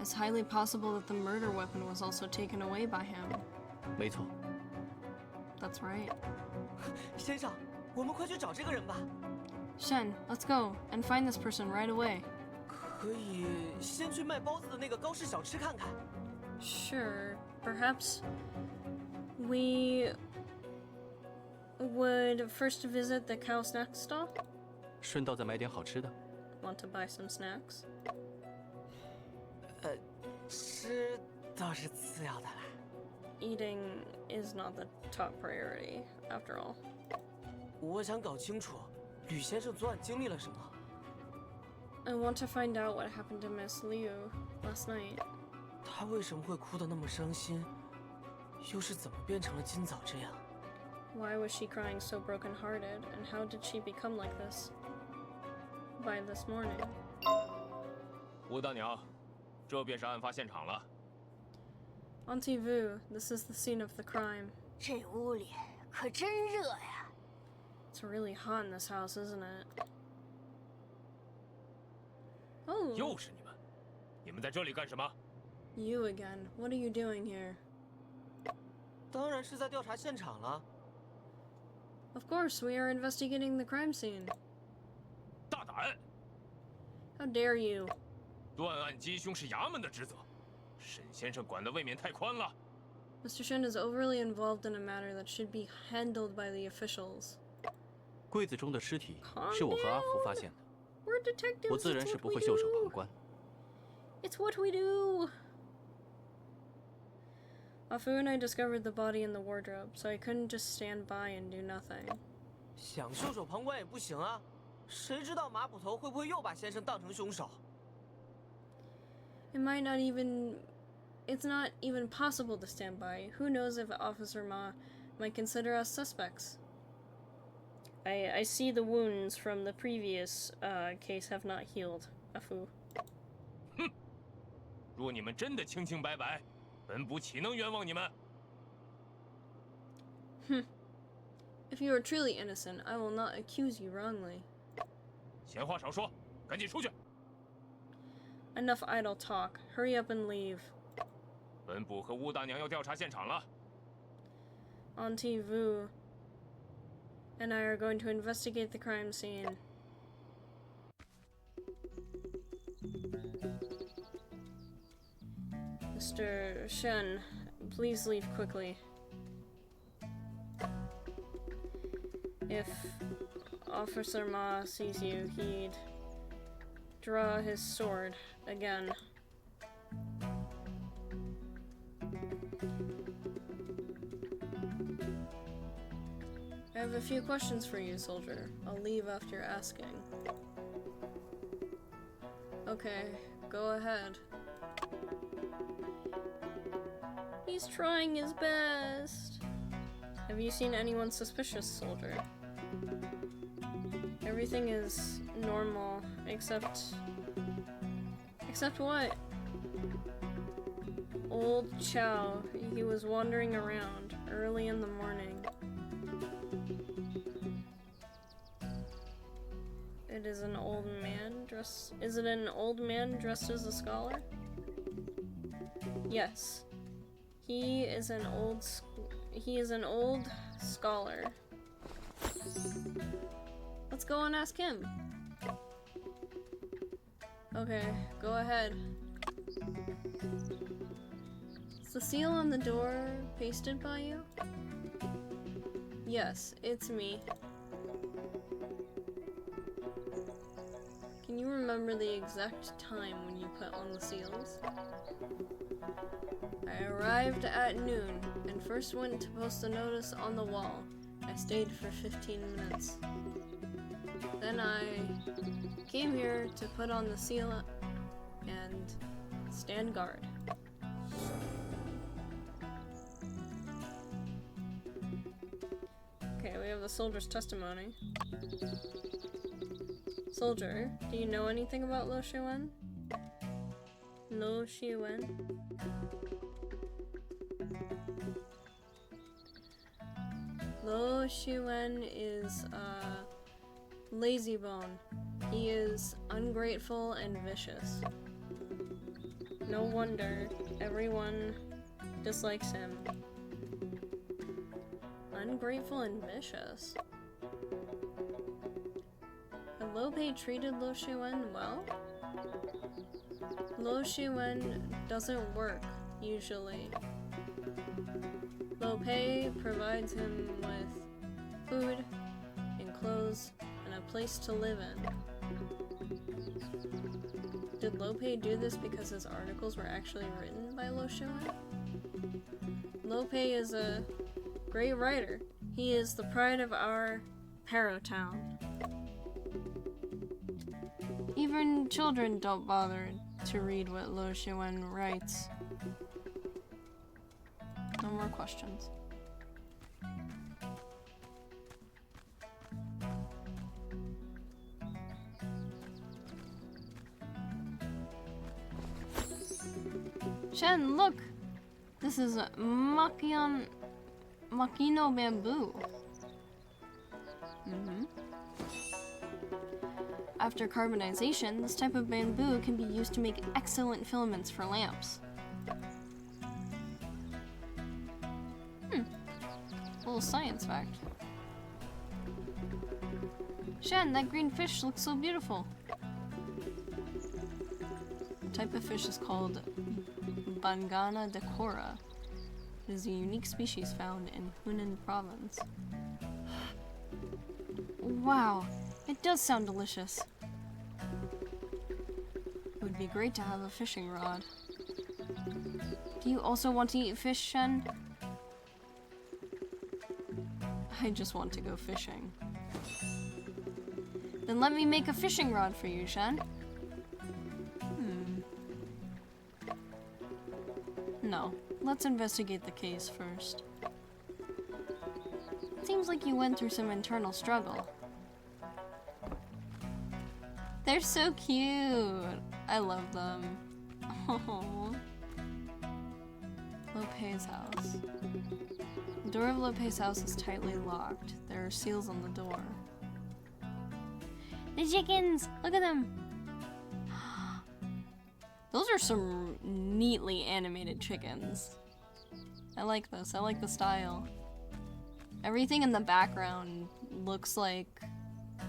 It's highly possible that the murder weapon was also taken away by him. 没错， That's right. 先生，我们快去找这个人吧。 Shen, let's go and find this person right away. 可以先去卖包子的那个高氏小吃看看。 Sure, perhaps we would first visit the cow snack stall. 顺道再买点好吃的。 Want to buy some snacks? 吃倒是次要的啦。 Eating is not the top priority, after all. 我想搞清楚吕先生昨晚经历了什么。 I want to find out what happened to Miss Liu last night. 他为什么会哭得那么伤心？又是怎么变成了今早这样？ Why was she crying so brokenhearted, and how did she become like this by this morning? 吴大娘，这便是案发现场了。 Auntie Vu, this is the scene of the crime. 这屋里可真热呀！ It's really hot in this house, isn't it? Oh, 又是你们，你们在这里干什么？ you again. What are you doing here? 当然是在调查现场了。 Of course, we are investigating the crime scene. 大胆！ How dare you? 断案缉凶是衙门的职责，沈先生管得未免太宽了。 Mr. Shen is overly involved in a matter that should be handled by the officials. 柜子中的尸体是我和阿福发现的， We're detectives. 我自然 it's 是 what 不 we 会袖手 do. 旁观。 It's what we do. Afu and I discovered the body in the wardrobe, so I couldn't just stand by and do nothing. 想袖手旁观也不行啊，谁知道马捕头会不会又把先生当成凶手？ It might not even... It's not even possible to stand by. Who knows if Officer Ma might consider us suspects? I see the wounds from the previous case have not healed, Afu. 若你们真的清清白白，本部岂能冤枉你们？ If you are truly innocent, I will not accuse you wrongly. 闲话少说，赶紧出去！ Enough idle talk. Hurry up and leave. 本部和乌大娘要调查现场了。 Auntie Vu and I are going to investigate the crime scene. Mr. Shen, please leave quickly. If Officer Ma sees you, he'd draw his sword again. I have a few questions for you, soldier. I'll leave after asking. Okay, go ahead. He's trying his best. Have you seen anyone suspicious, soldier? Everything is normal, except... Except what? Old Chow, he was wandering around early in the morning. It is an old man dressed... Is it an old man dressed as a scholar? Yes. He is an old scholar. Let's go and ask him. Okay, go ahead. Is the seal on the door pasted by you? Yes, it's me. Can you remember the exact time when you put on the seals? I arrived at noon and first went to post a notice on the wall. I stayed for 15 minutes. Then I came here to put on the seal and stand guard. Okay, we have the soldier's testimony. Soldier, do you know anything about Lo Shiwen? Lo Shiwen? Lo Shiwen is lazybone. He is ungrateful and vicious. No wonder everyone dislikes him. Ungrateful and vicious. Had Lo Pei treated Lo Shiwen well? Lo Shiwen doesn't work, usually. Lo Pei provides him with food and clothes and a place to live in. Did Lo Pei do this because his articles were actually written by Lo Shiwen? Lo Pei is a great writer. He is the pride of our Paro town. Even children don't bother to read what Lo Shiwen writes. No more questions. Shen, look! This is Makino bamboo. After carbonization, this type of bamboo can be used to make excellent filaments for lamps. Little science fact. Shen, that green fish looks so beautiful. The type of fish is called Bangana decora. It is a unique species found in Hunan province. Wow, it does sound delicious. It would be great to have a fishing rod. Do you also want to eat fish, Shen? I just want to go fishing. Then let me make a fishing rod for you, Shen. No, let's investigate the case first. Seems like you went through some internal struggle. They're so cute. I love them. Oh. Pei's house. The door of Lo Pei's house is tightly locked. There are seals on the door. The chickens! Look at them! Those are some neatly animated chickens. I like this. I like the style. Everything in the background looks like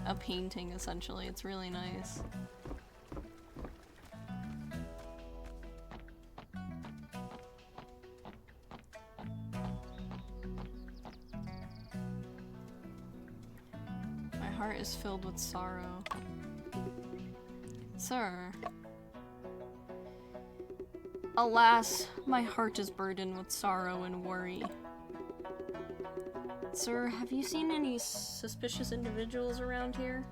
a painting, essentially. It's really nice. My heart is filled with sorrow. Sir. Alas, my heart is burdened with sorrow and worry. Sir, have you seen any suspicious individuals around here?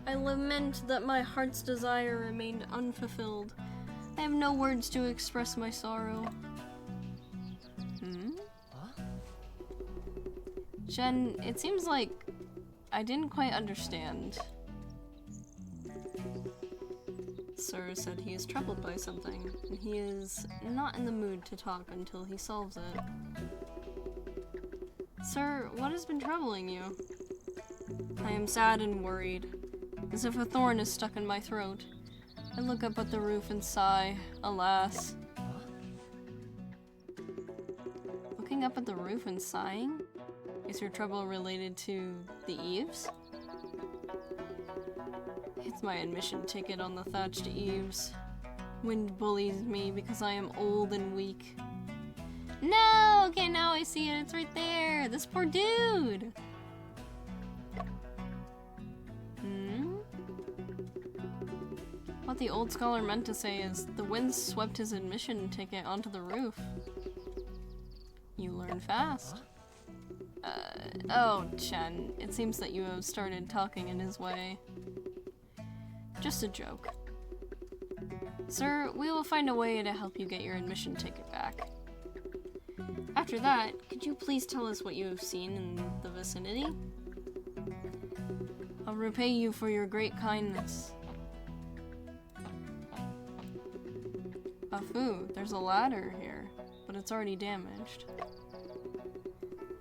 I lament that my heart's desire remained unfulfilled. I have no words to express my sorrow. Jen, it seems like I didn't quite understand. Sir said he is troubled by something, and he is not in the mood to talk until he solves it. Sir, what has been troubling you? I am sad and worried, as if a thorn is stuck in my throat. I look up at the roof and sigh, alas. Looking up at the roof and sighing? Is your trouble related to the eaves? It's my admission ticket on the thatched eaves. Wind bullies me because I am old and weak. No! Okay, now I see it. It's right there. This poor dude. What the old scholar meant to say is, the wind swept his admission ticket onto the roof. You learn fast. Oh, Chen, it seems that you have started talking in his way. Just a joke. Sir, we will find a way to help you get your admission ticket back. After that, could you please tell us what you have seen in the vicinity? I'll repay you for your great kindness. Afoot, there's a ladder here, but it's already damaged.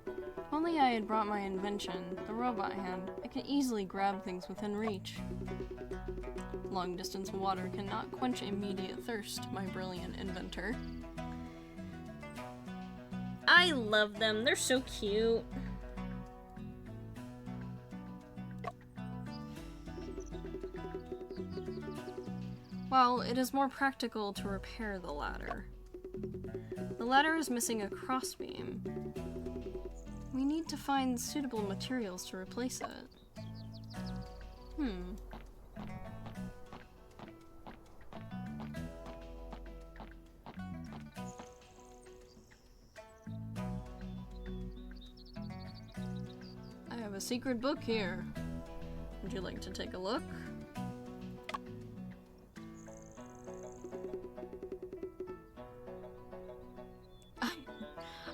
If only I had brought my invention, the robot hand, I could easily grab things within reach. Long-distance water cannot quench immediate thirst, my brilliant inventor. I love them, they're so cute. Well, it is more practical to repair the ladder. The ladder is missing a crossbeam. We need to find suitable materials to replace it. I have a secret book here. Would you like to take a look?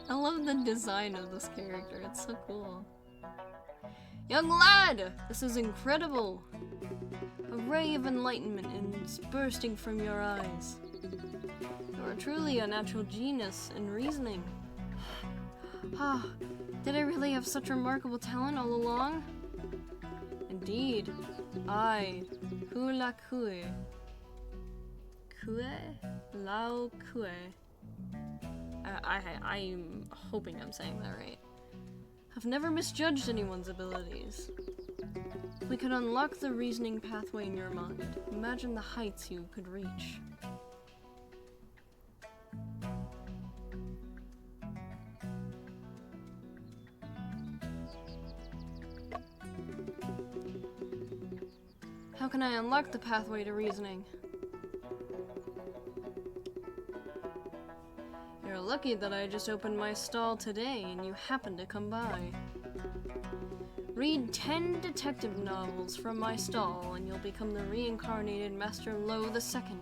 I love the design of this character, it's so cool. Young lad, this is incredible. A ray of enlightenment is bursting from your eyes. You are truly a natural genius in reasoning. Ah, did I really have such remarkable talent all along? Indeed, I, Kula Kue, Lao Kue. I'm hoping I'm saying that right. I've never misjudged anyone's abilities. If we could unlock the reasoning pathway in your mind, imagine the heights you could reach. How can I unlock the pathway to reasoning? You're lucky that I just opened my stall today and you happened to come by. Read 10 detective novels from my stall and you'll become the reincarnated Master Lo the Second.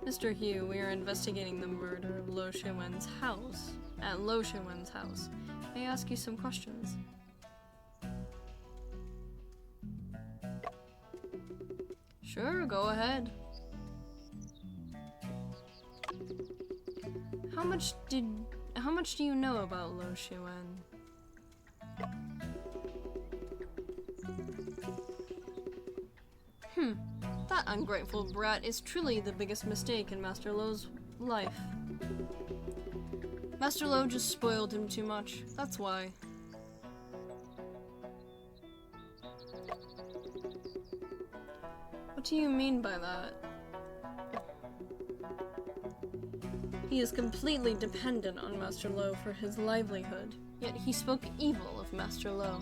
Mr. Hugh, we are investigating the murder of Lo Shiwen's house. At Lo Shiwen's house. May I ask you some questions? Sure, go ahead. How much do you know about Lo Pei? That ungrateful brat is truly the biggest mistake in Master Lo's life. Master Lo just spoiled him too much, that's why. What do you mean by that? He is completely dependent on Master Lo for his livelihood, yet he spoke evil of Master Lo.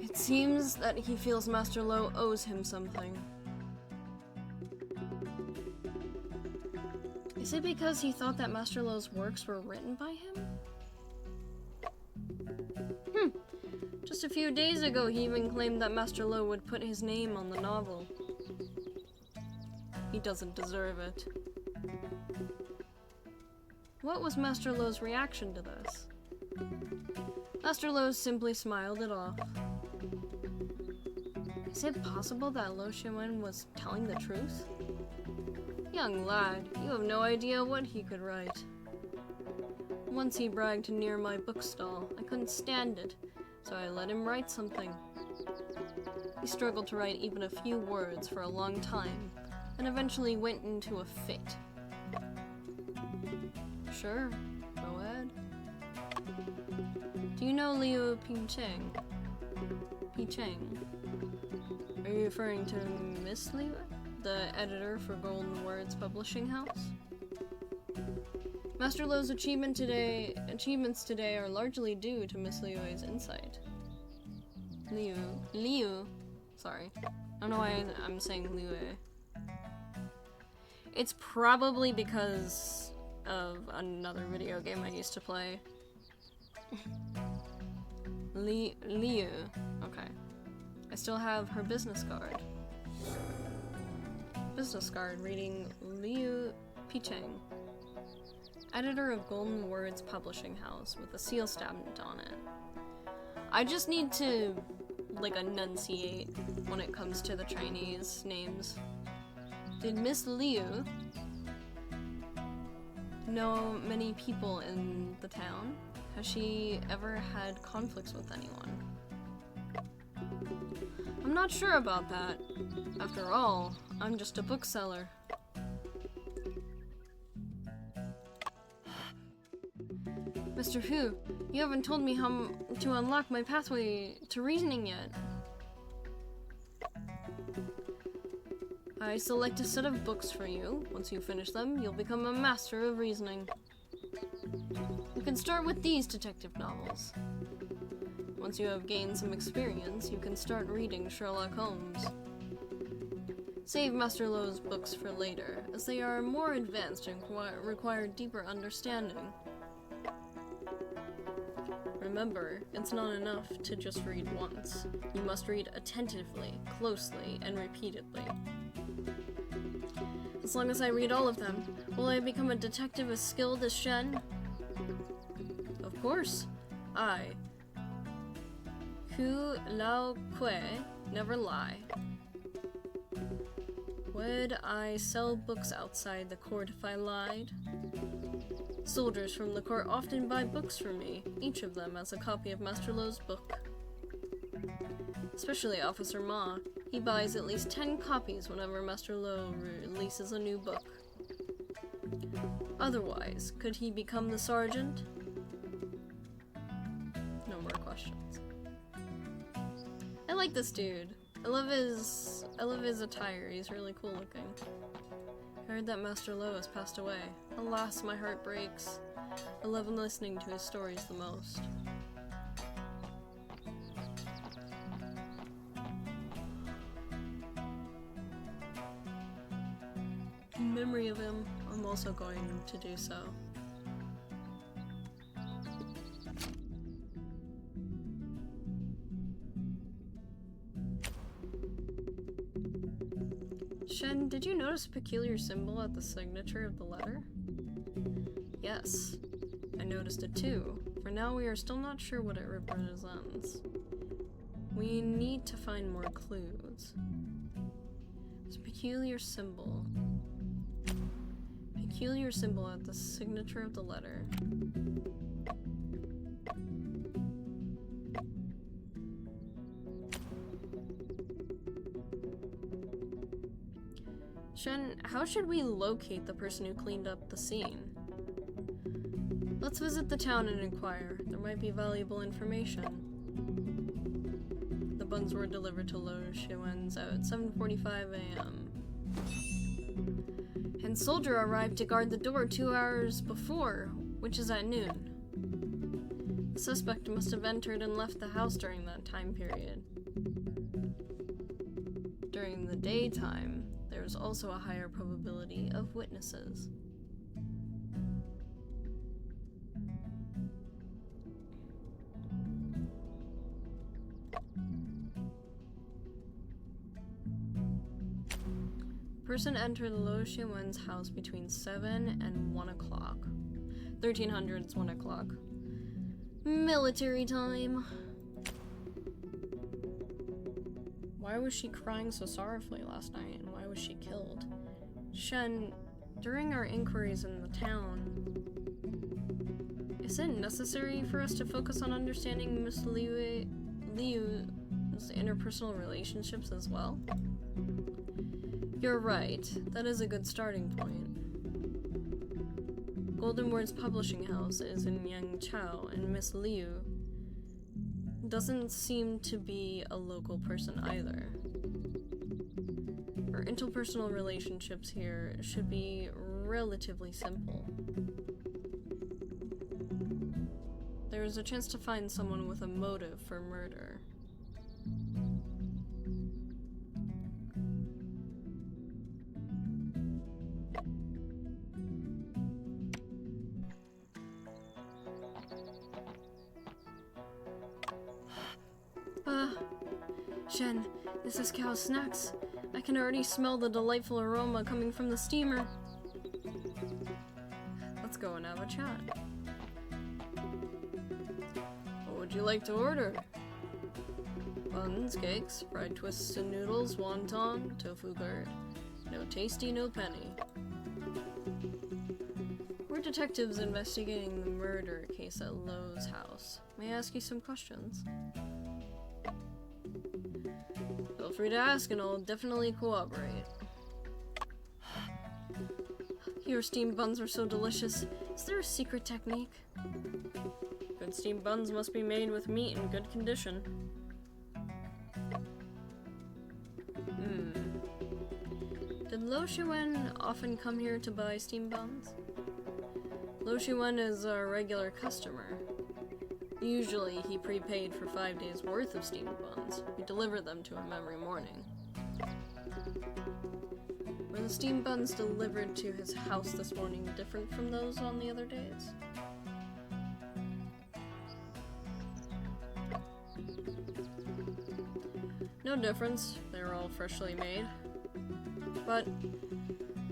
It seems that he feels Master Lo owes him something. Is it because he thought that Master Lo's works were written by him? Just a few days ago, he even claimed that Master Lo would put his name on the novel. He doesn't deserve it. What was Master Lo's reaction to this? Master Lo simply smiled it off. Is it possible that Lo Pei was telling the truth? Young lad, you have no idea what he could write. Once he bragged near my bookstall. I couldn't stand it, so I let him write something. He struggled to write even a few words for a long time, and eventually went into a fit. Sure, go ahead. Do you know Lo Pei? Are you referring to Miss Liu, the editor for Golden Words Publishing House? Master Lo's achievements today are largely due to Miss Liu's insight. Liu. Sorry. I don't know why I'm saying Liu. It's probably because of another video game I used to play. Liu. Okay. I still have her business card. Business card reading Lo Pei, editor of Golden Words Publishing House, with a seal stamped on it. I just need to, like, enunciate when it comes to the Chinese names. Did Miss Liu know many people in the town? Has she ever had conflicts with anyone? I'm not sure about that. After all, I'm just a bookseller. Mr. Hu, you haven't told me how to unlock my pathway to reasoning yet. I select a set of books for you. Once you finish them, you'll become a master of reasoning. You can start with these detective novels. Once you have gained some experience, you can start reading Sherlock Holmes. Save Master Lo's books for later, as they are more advanced and require deeper understanding. Remember, it's not enough to just read once. You must read attentively, closely, and repeatedly. As long as I read all of them, will I become a detective as skilled as Shen? Of course. I, Hu Lao Kui, never lie. Would I sell books outside the court if I lied? Soldiers from the court often buy books from me. Each of them has a copy of Master Lo's book. Especially Officer Ma. He buys at least 10 copies whenever Master Lo releases a new book. Otherwise, could he become the sergeant? No more questions. I like this dude. I love his attire. He's really cool looking. I heard that Master Lo has passed away. Alas, my heart breaks. I love listening to his stories the most. In memory of him, I'm also going to do so. Shen, did you notice a peculiar symbol at the signature of the letter? Yes, I noticed it too. For now, we are still not sure what it represents. We need to find more clues. It's a peculiar symbol. Peculiar symbol at the signature of the letter. Shen, how should we locate the person who cleaned up the scene? Let's visit the town and inquire. There might be valuable information. The buns were delivered to Lo Pei's at 7:45 a.m. And soldier arrived to guard the door 2 hours before, which is at noon. The suspect must have entered and left the house during that time period. During the daytime, there's also a higher probability of witnesses. Person entered Lo Pei's house between 7 and 1 o'clock. 1300 is 1 o'clock. Military time. Why was she crying so sorrowfully last night, and why was she killed? Shen, during our inquiries in the town, is it necessary for us to focus on understanding Miss Liu's interpersonal relationships as well? You're right, that is a good starting point. Golden Words Publishing House is in Yangtze, and Miss Liu doesn't seem to be a local person either. Our interpersonal relationships here should be relatively simple. There is a chance to find someone with a motive for murder. Shen, this is Cow's snacks. I can already smell the delightful aroma coming from the steamer. Let's go and have a chat. What would you like to order? Buns, cakes, fried twists and noodles, wonton, tofu gourd. No tasty, no penny. We're detectives investigating the murder case at Lo's house. May I ask you some questions? Feel free to ask and I'll definitely cooperate. Your steamed buns are so delicious. Is there a secret technique? Good steamed buns must be made with meat in good condition. Did Lo Pei often come here to buy steamed buns? Lo Pei is a regular customer. Usually, he prepaid for 5 days' worth of steamed buns. We deliver them to him every morning. Were the steamed buns delivered to his house this morning different from those on the other days? No difference. They were all freshly made. But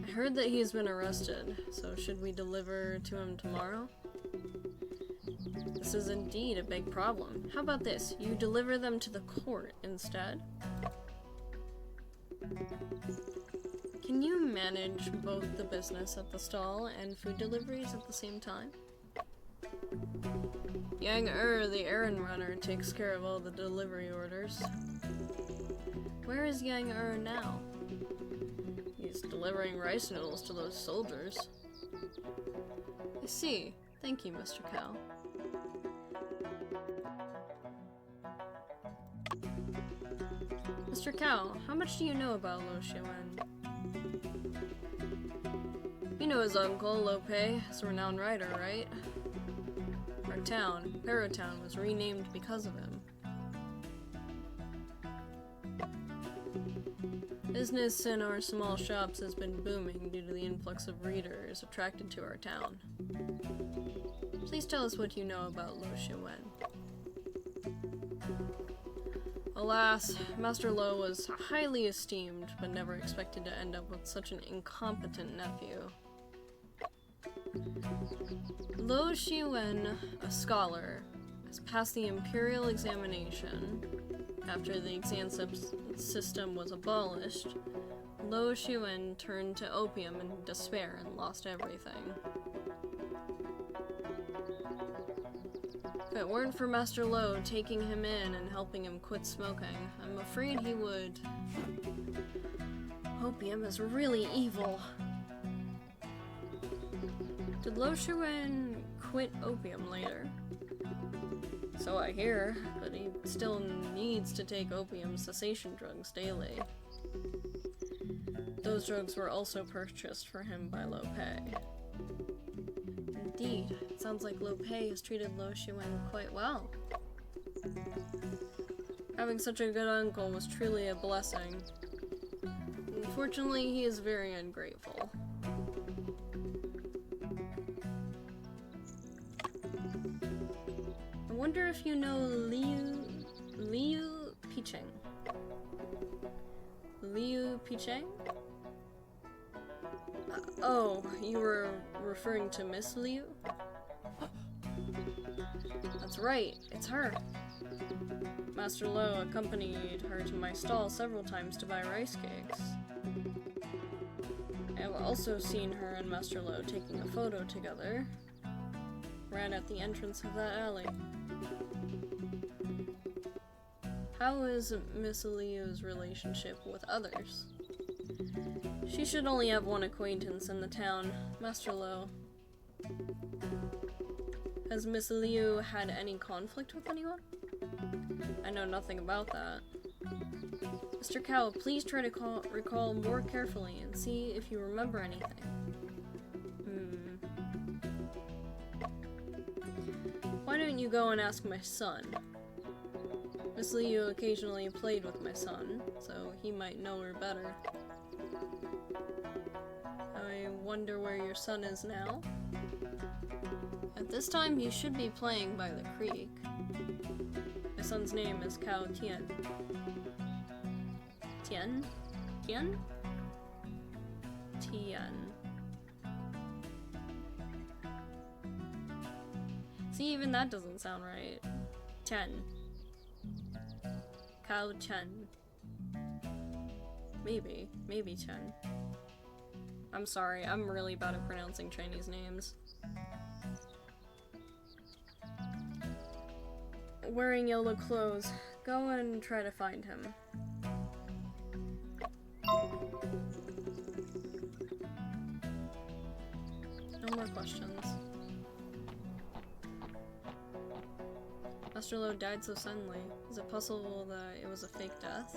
I heard that he's been arrested, so should we deliver to him tomorrow? This is indeed a big problem. How about this? You deliver them to the court instead? Can you manage both the business at the stall and food deliveries at the same time? Yangtze, the errand runner, takes care of all the delivery orders. Where is Yangtze now? He's delivering rice noodles to those soldiers. I see. Thank you, Mr. Cow. Mr. Cow, how much do you know about Lo Pei? You know his uncle, Lo Pei, is a renowned writer, right? Our town, Paratown, was renamed because of him. Business in our small shops has been booming due to the influx of readers attracted to our town. Please tell us what you know about Lo Pei. Alas, Master Lo was highly esteemed, but never expected to end up with such an incompetent nephew. Lo Pei, a scholar, has passed the imperial examination After the exam system was abolished, Lo Xuan turned to opium in despair and lost everything. If it weren't for Master Lo taking him in and helping him quit smoking, I'm afraid he would. Opium is really evil. Did Lo Xuan quit opium later? So I hear, but he still needs to take opium cessation drugs daily. Those drugs were also purchased for him by Lo Pei. Indeed, it sounds like Lo Pei has treated Lo Xuan quite well. Having such a good uncle was truly a blessing. Unfortunately, he is very ungrateful. I wonder if you know Liu Picheng. Liu Picheng? Oh, you were referring to Miss Liu? That's right, it's her. Master Lo accompanied her to my stall several times to buy rice cakes. I have also seen her and Master Lo taking a photo together, right at the entrance of that alley. How is Miss Liu's relationship with others? She should only have one acquaintance in the town, Master Lo. Has Miss Liu had any conflict with anyone? I know nothing about that. Mr. Cow, please try to recall more carefully and see if you remember anything. Why don't you go and ask my son? Miss Liu occasionally played with my son, so he might know her better. I wonder where your son is now? At this time, he should be playing by the creek. My son's name is Cao Tian. Tian? Tian? Tian. See, even that doesn't sound right. Chen. Cao Chen. Maybe Chen. I'm sorry, I'm really bad at pronouncing Chinese names. Wearing yellow clothes. Go and try to find him. No more questions. Master Lo died so suddenly. Is it possible that it was a fake death?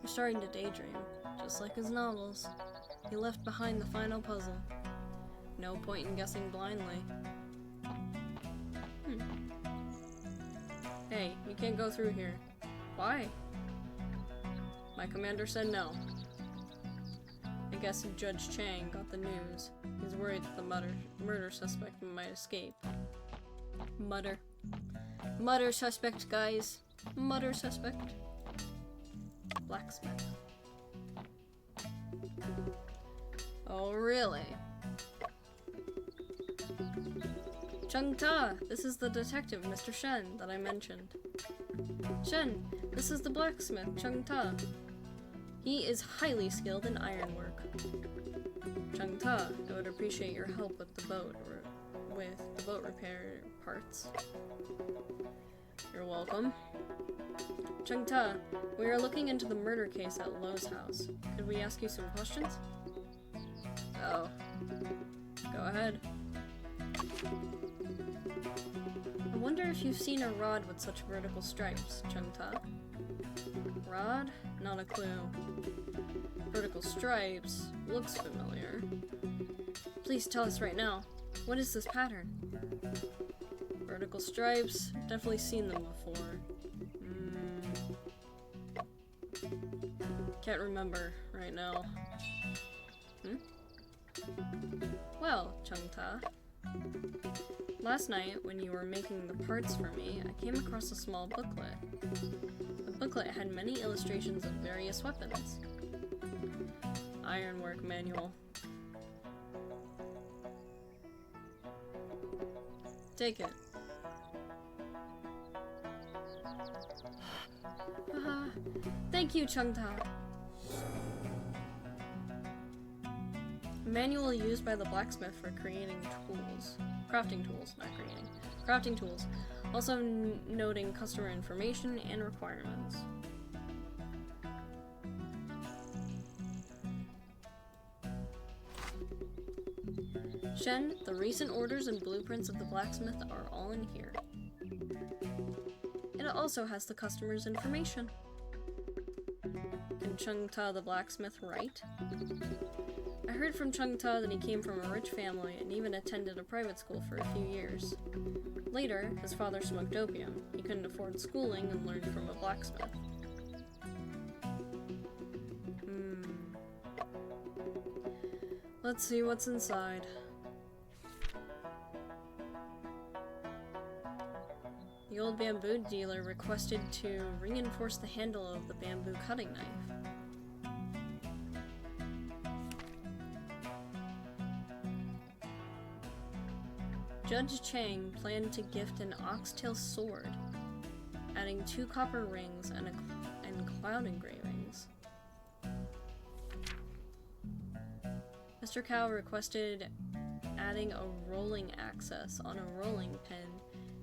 You're starting to daydream, just like his novels. He left behind the final puzzle. No point in guessing blindly. Hey, you can't go through here. Why? My commander said no. I guess Judge Chang got the news. He's worried that the murder suspect might escape. Murder suspect, guys. Murder suspect. Blacksmith. Oh, really? Chung Ta, this is the detective, Mr. Shen, that I mentioned. Shen, this is the blacksmith, Chung Ta. He is highly skilled in ironwork. Chung Ta, I would appreciate your help with the boat repair parts. You're welcome. Chung Ta, we are looking into the murder case at Lo's house. Could we ask you some questions? Oh. Go ahead. I wonder if you've seen a rod with such vertical stripes, Chung Ta. Rod? Not a clue. Vertical stripes? Looks familiar. Please tell us right now. What is this pattern? Vertical stripes? Definitely seen them before. Can't remember right now. Well, Chung Ta. Last night, when you were making the parts for me, I came across a small booklet. The booklet had many illustrations of various weapons. Ironwork manual. Take it. Thank you, Chengta. Manual used by the blacksmith for creating tools. Crafting tools, not creating. Crafting tools. Also noting customer information and requirements. Shen, the recent orders and blueprints of the blacksmith are all in here. It also has the customer's information. Can Chengta the blacksmith write? I heard from Chengta that he came from a rich family and even attended a private school for a few years. Later, his father smoked opium. He couldn't afford schooling and learned from a blacksmith. Let's see what's inside. The old bamboo dealer requested to reinforce the handle of the bamboo cutting knife. Judge Chang planned to gift an oxtail sword, adding 2 copper rings and cloud engravings. Mr. Cow requested adding a rolling axis on a rolling pin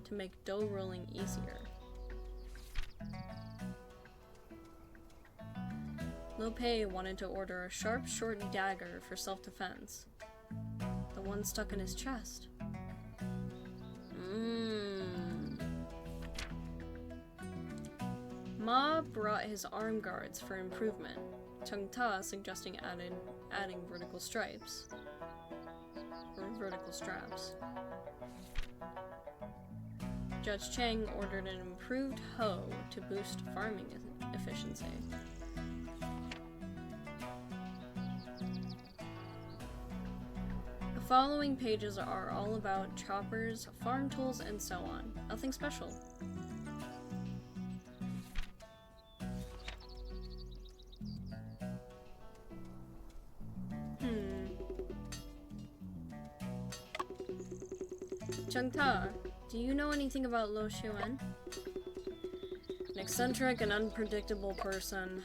to make dough rolling easier. Lo Pei wanted to order a sharp, short dagger for self-defense. The one stuck in his chest. Ma brought his arm guards for improvement. Chengta suggesting adding vertical stripes. Or vertical straps. Judge Chang ordered an improved hoe to boost farming efficiency. The following pages are all about choppers, farm tools, and so on. Nothing special. Chengta, do you know anything about Lo Pei? An eccentric and unpredictable person.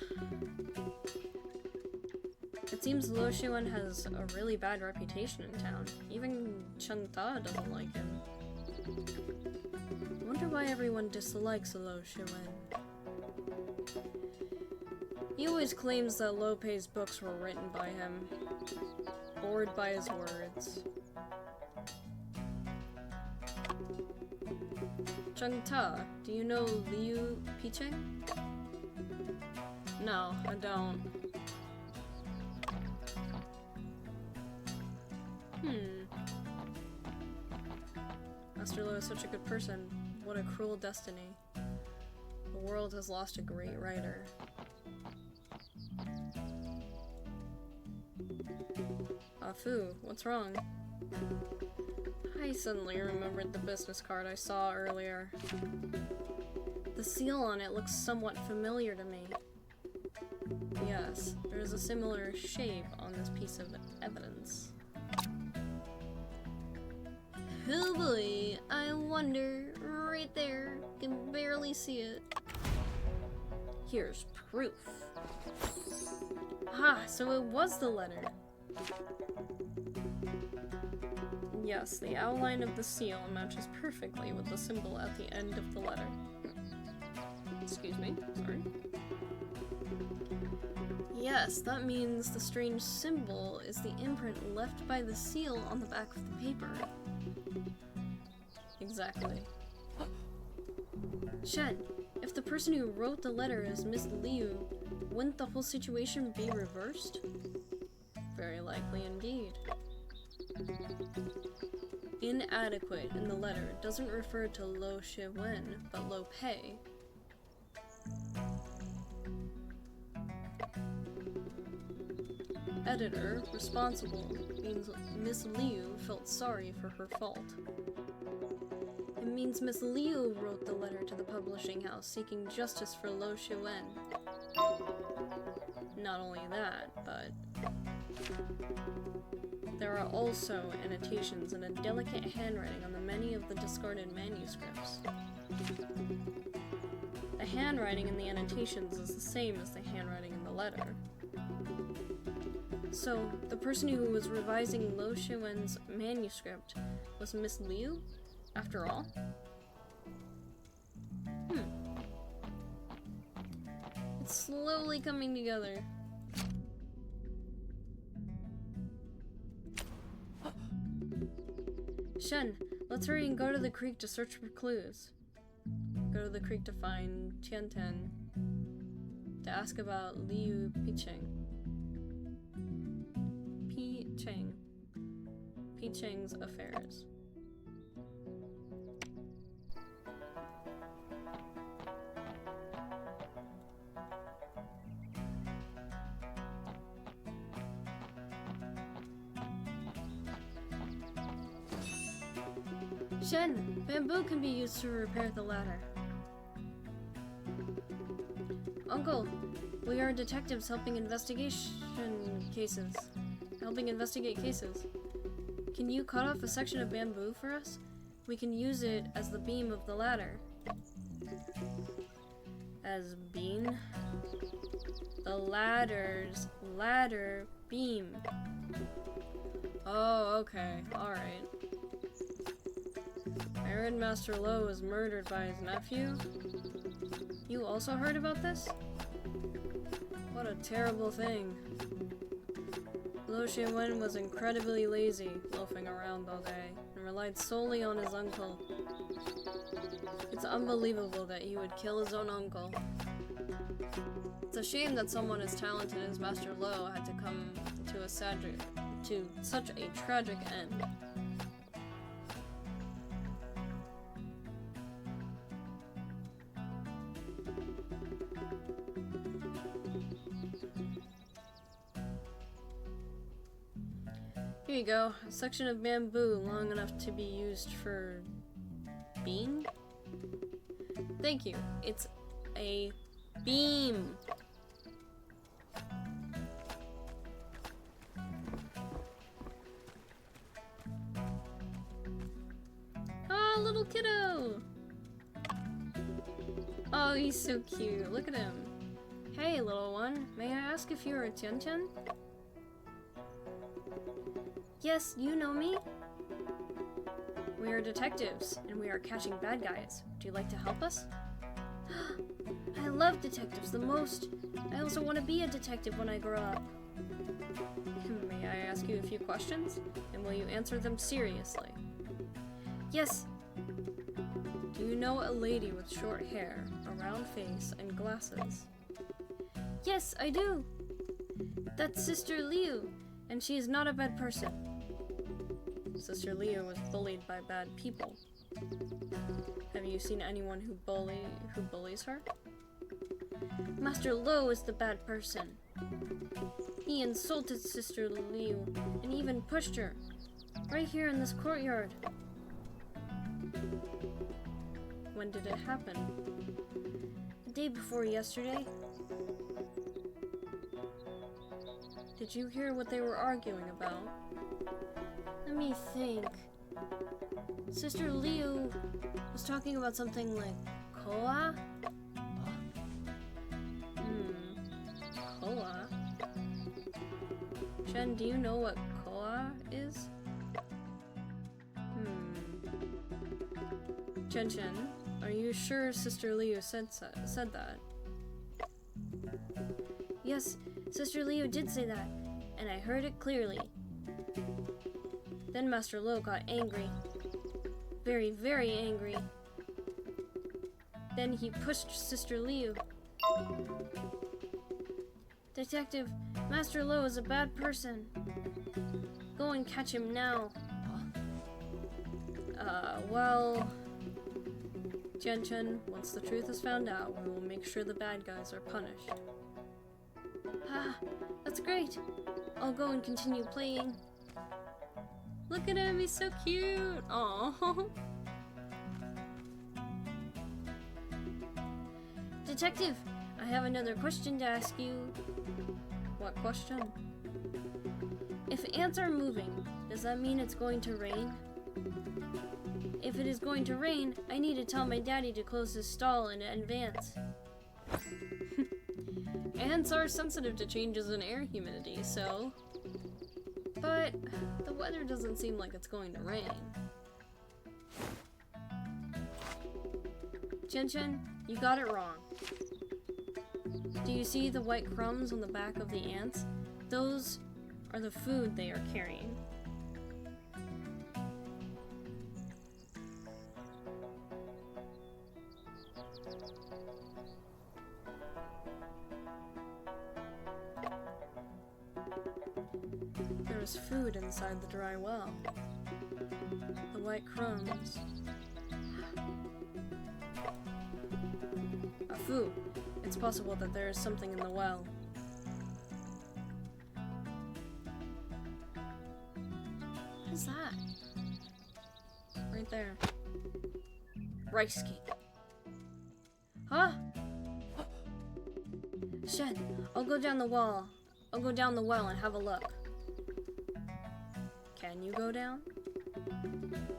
It seems Lo Pei has a really bad reputation in town. Even Chengta doesn't like him. I wonder why everyone dislikes Lo Pei. He always claims that Lo Pei's books were written by him. Bored by his words. Chengta, do you know Liu Picheng? No, I don't. Master Lo is such a good person. What a cruel destiny. The world has lost a great writer. Afu, what's wrong? I suddenly remembered the business card I saw earlier. The seal on it looks somewhat familiar to me. Yes, there is a similar shape on this piece of evidence. Oh boy, I wonder, right there, can barely see it. Here's proof. Ah, so it was the letter. Yes, the outline of the seal matches perfectly with the symbol at the end of the letter. Excuse me, sorry. Yes, that means the strange symbol is the imprint left by the seal on the back of the paper. Exactly. Shen, if the person who wrote the letter is Miss Liu, wouldn't the whole situation be reversed? Very likely indeed. Inadequate in the letter doesn't refer to Lo Pei, but Lo Pei. Editor, responsible, means Miss Liu felt sorry for her fault. It means Miss Liu wrote the letter to the publishing house seeking justice for Lo Pei. Not only that, but there are also annotations and a delicate handwriting on the many of the discarded manuscripts. The handwriting in the annotations is the same as the letter. So, the person who was revising Lo Shiwen's manuscript was Miss Liu, after all? It's slowly coming together. Shen, let's hurry and go to the creek to search for clues. Go to the creek to find Tiantian, to ask about Liu Picheng's affairs. Shen, bamboo can be used to repair the ladder. Uncle, we are detectives helping investigate cases. Can you cut off a section of bamboo for us? We can use it as the beam of the ladder. As beam? The ladder beam. Oh, okay, alright. I heard Master Lo was murdered by his nephew. You also heard about this? What a terrible thing. Lo Shiwen was incredibly lazy, loafing around all day, and relied solely on his uncle. It's unbelievable that he would kill his own uncle. It's a shame that someone as talented as Master Lo had to come to such a tragic end. Here you go, a section of bamboo long enough to be used for beam? Thank you, it's a beam. Ah, little kiddo! Oh, he's so cute, look at him. Hey, little one, may I ask if you're a Tiantian? Yes, you know me. We are detectives, and we are catching bad guys. Do you like to help us? I love detectives the most. I also want to be a detective when I grow up. May I ask you a few questions? And will you answer them seriously? Yes. Do you know a lady with short hair, a round face, and glasses? Yes, I do. That's Sister Liu, and she is not a bad person. Sister Liu was bullied by bad people. Have you seen anyone who bullies her? Master Lo is the bad person. He insulted Sister Liu and even pushed her, right here in this courtyard. When did it happen? The day before yesterday. Did you hear what they were arguing about? Let me think. Sister Liu was talking about something like Koa? Koa? Shen, do you know what Koa is? Chen, are you sure Sister Liu said that? Yes, Sister Liu did say that, and I heard it clearly. Then Master Lo got angry. Very, very angry. Then he pushed Sister Liu. Detective, Master Lo is a bad person. Go and catch him now. Well... Chen, once the truth is found out, we will make sure the bad guys are punished. Ah, that's great. I'll go and continue playing. Look at him, he's so cute. Aww. Detective, I have another question to ask you. What question? If ants are moving, does that mean it's going to rain? If it is going to rain, I need to tell my daddy to close his stall in advance. Ants are sensitive to changes in air humidity, so... But the weather doesn't seem like it's going to rain. Chen Chen, you got it wrong. Do you see the white crumbs on the back of the ants? Those are the food they are carrying. There is food inside the dry well. The white crumbs. Afoot. It's possible that there is something in the well. What is that? Right there. Rice cake. Huh? Shen, I'll go down the well. I'll go down the well and have a look. Can you go down?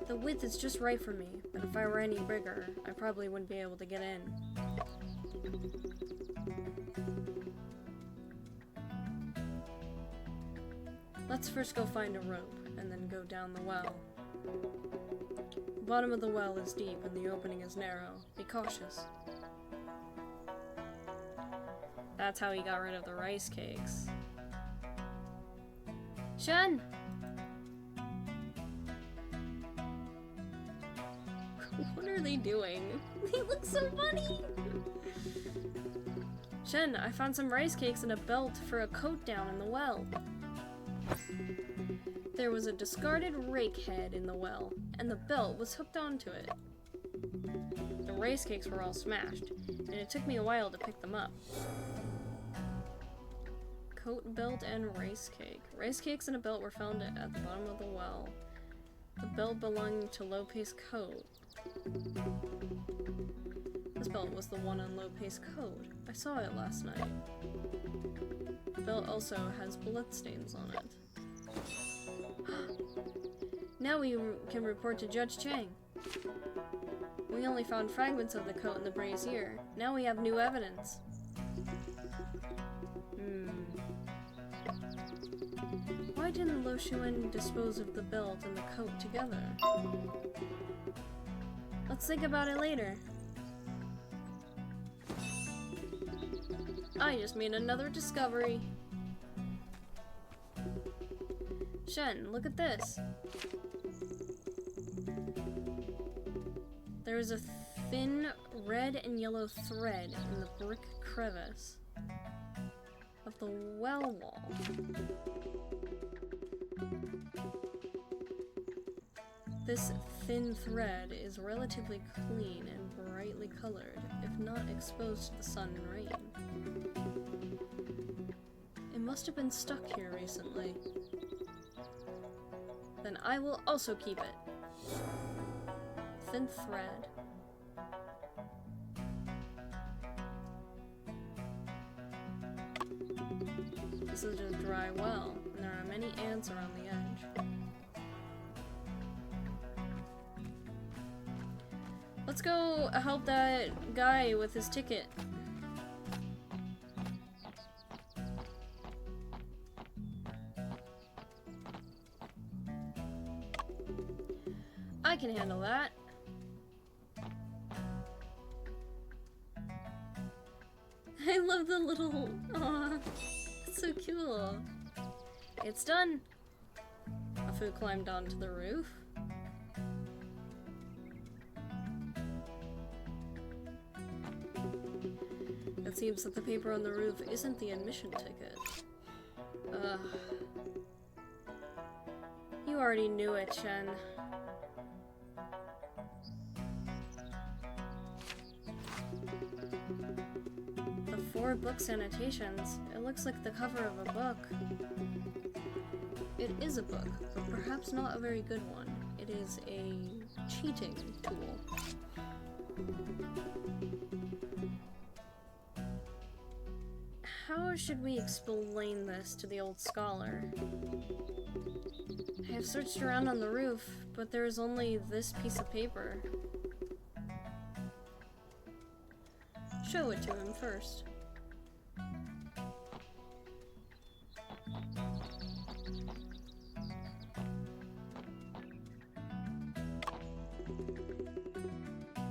The width is just right for me, but if I were any bigger, I probably wouldn't be able to get in. Let's first go find a rope, and then go down the well. The bottom of the well is deep, and the opening is narrow. Be cautious. That's how he got rid of the rice cakes. Shen! What are they doing? They look so funny! Shen, I found some rice cakes and a belt for a coat down in the well. There was a discarded rake head in the well, and the belt was hooked onto it. The rice cakes were all smashed, and it took me a while to pick them up. Coat, belt, and rice cake. Rice cakes and a belt were found at the bottom of the well. The belt belonged to Lo Pei's coat. This belt was the one on Lo Pei's coat. I saw it last night. The belt also has bloodstains on it. Now we can report to Judge Chang. We only found fragments of the coat in the brazier. Now we have new evidence. Why didn't Lo Shuan dispose of the belt and the coat together? Let's think about it later. I just made another discovery. Shen, look at this. There is a thin red and yellow thread in the brick crevice of the well wall. This thin thread is relatively clean and brightly colored, if not exposed to the sun and rain. It must have been stuck here recently. Then I will also keep it. Thin thread. This is a dry well, and there are many ants around the edge. Let's go help that guy with his ticket. I can handle that. I love the little... Aw, it's so cool. It's done. Afu climbed onto the roof. It seems that the paper on the roof isn't the admission ticket. Ugh. You already knew it, Chen. The 4 books annotations. It looks like the cover of a book. It is a book, but perhaps not a very good one. It is a cheating tool. How should we explain this to the old scholar? I have searched around on the roof, but there is only this piece of paper. show it to him first.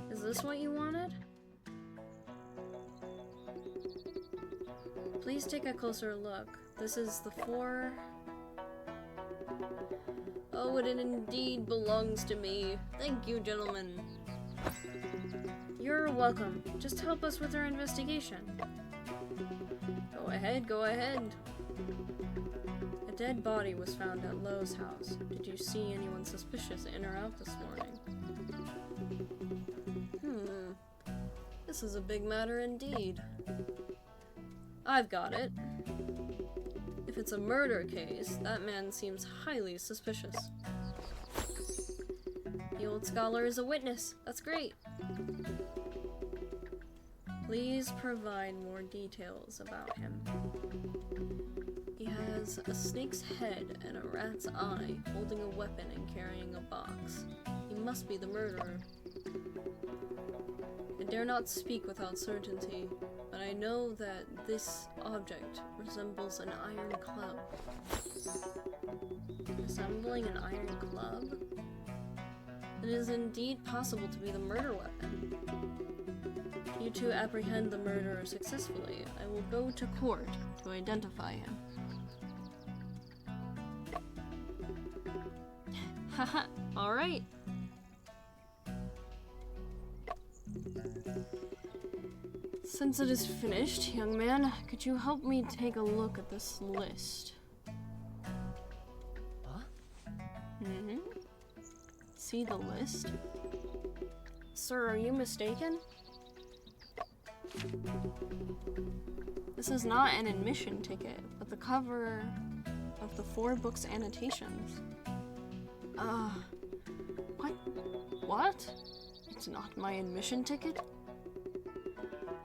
Is this what you wanted? Please take a closer look. This is the 4... Oh, it indeed belongs to me. Thank you, gentlemen. You're welcome. Just help us with our investigation. Go ahead, go ahead. A dead body was found at Lo's house. Did you see anyone suspicious in or out this morning? This is a big matter indeed. I've got it. If it's a murder case, that man seems highly suspicious. The old scholar is a witness. That's great. Please provide more details about him. He has a snake's head and a rat's eye, holding a weapon and carrying a box. He must be the murderer. I dare not speak without certainty, but I know that this object resembles an iron club. Resembling an iron club? It is indeed possible to be the murder weapon. You two apprehend the murderer successfully. I will go to court to identify him. Haha, alright. Since it is finished, young man, could you help me take a look at this list? Huh? See the list? Sir, are you mistaken? This is not an admission ticket, but the cover of the 4 books annotations. What? What? It's not my admission ticket?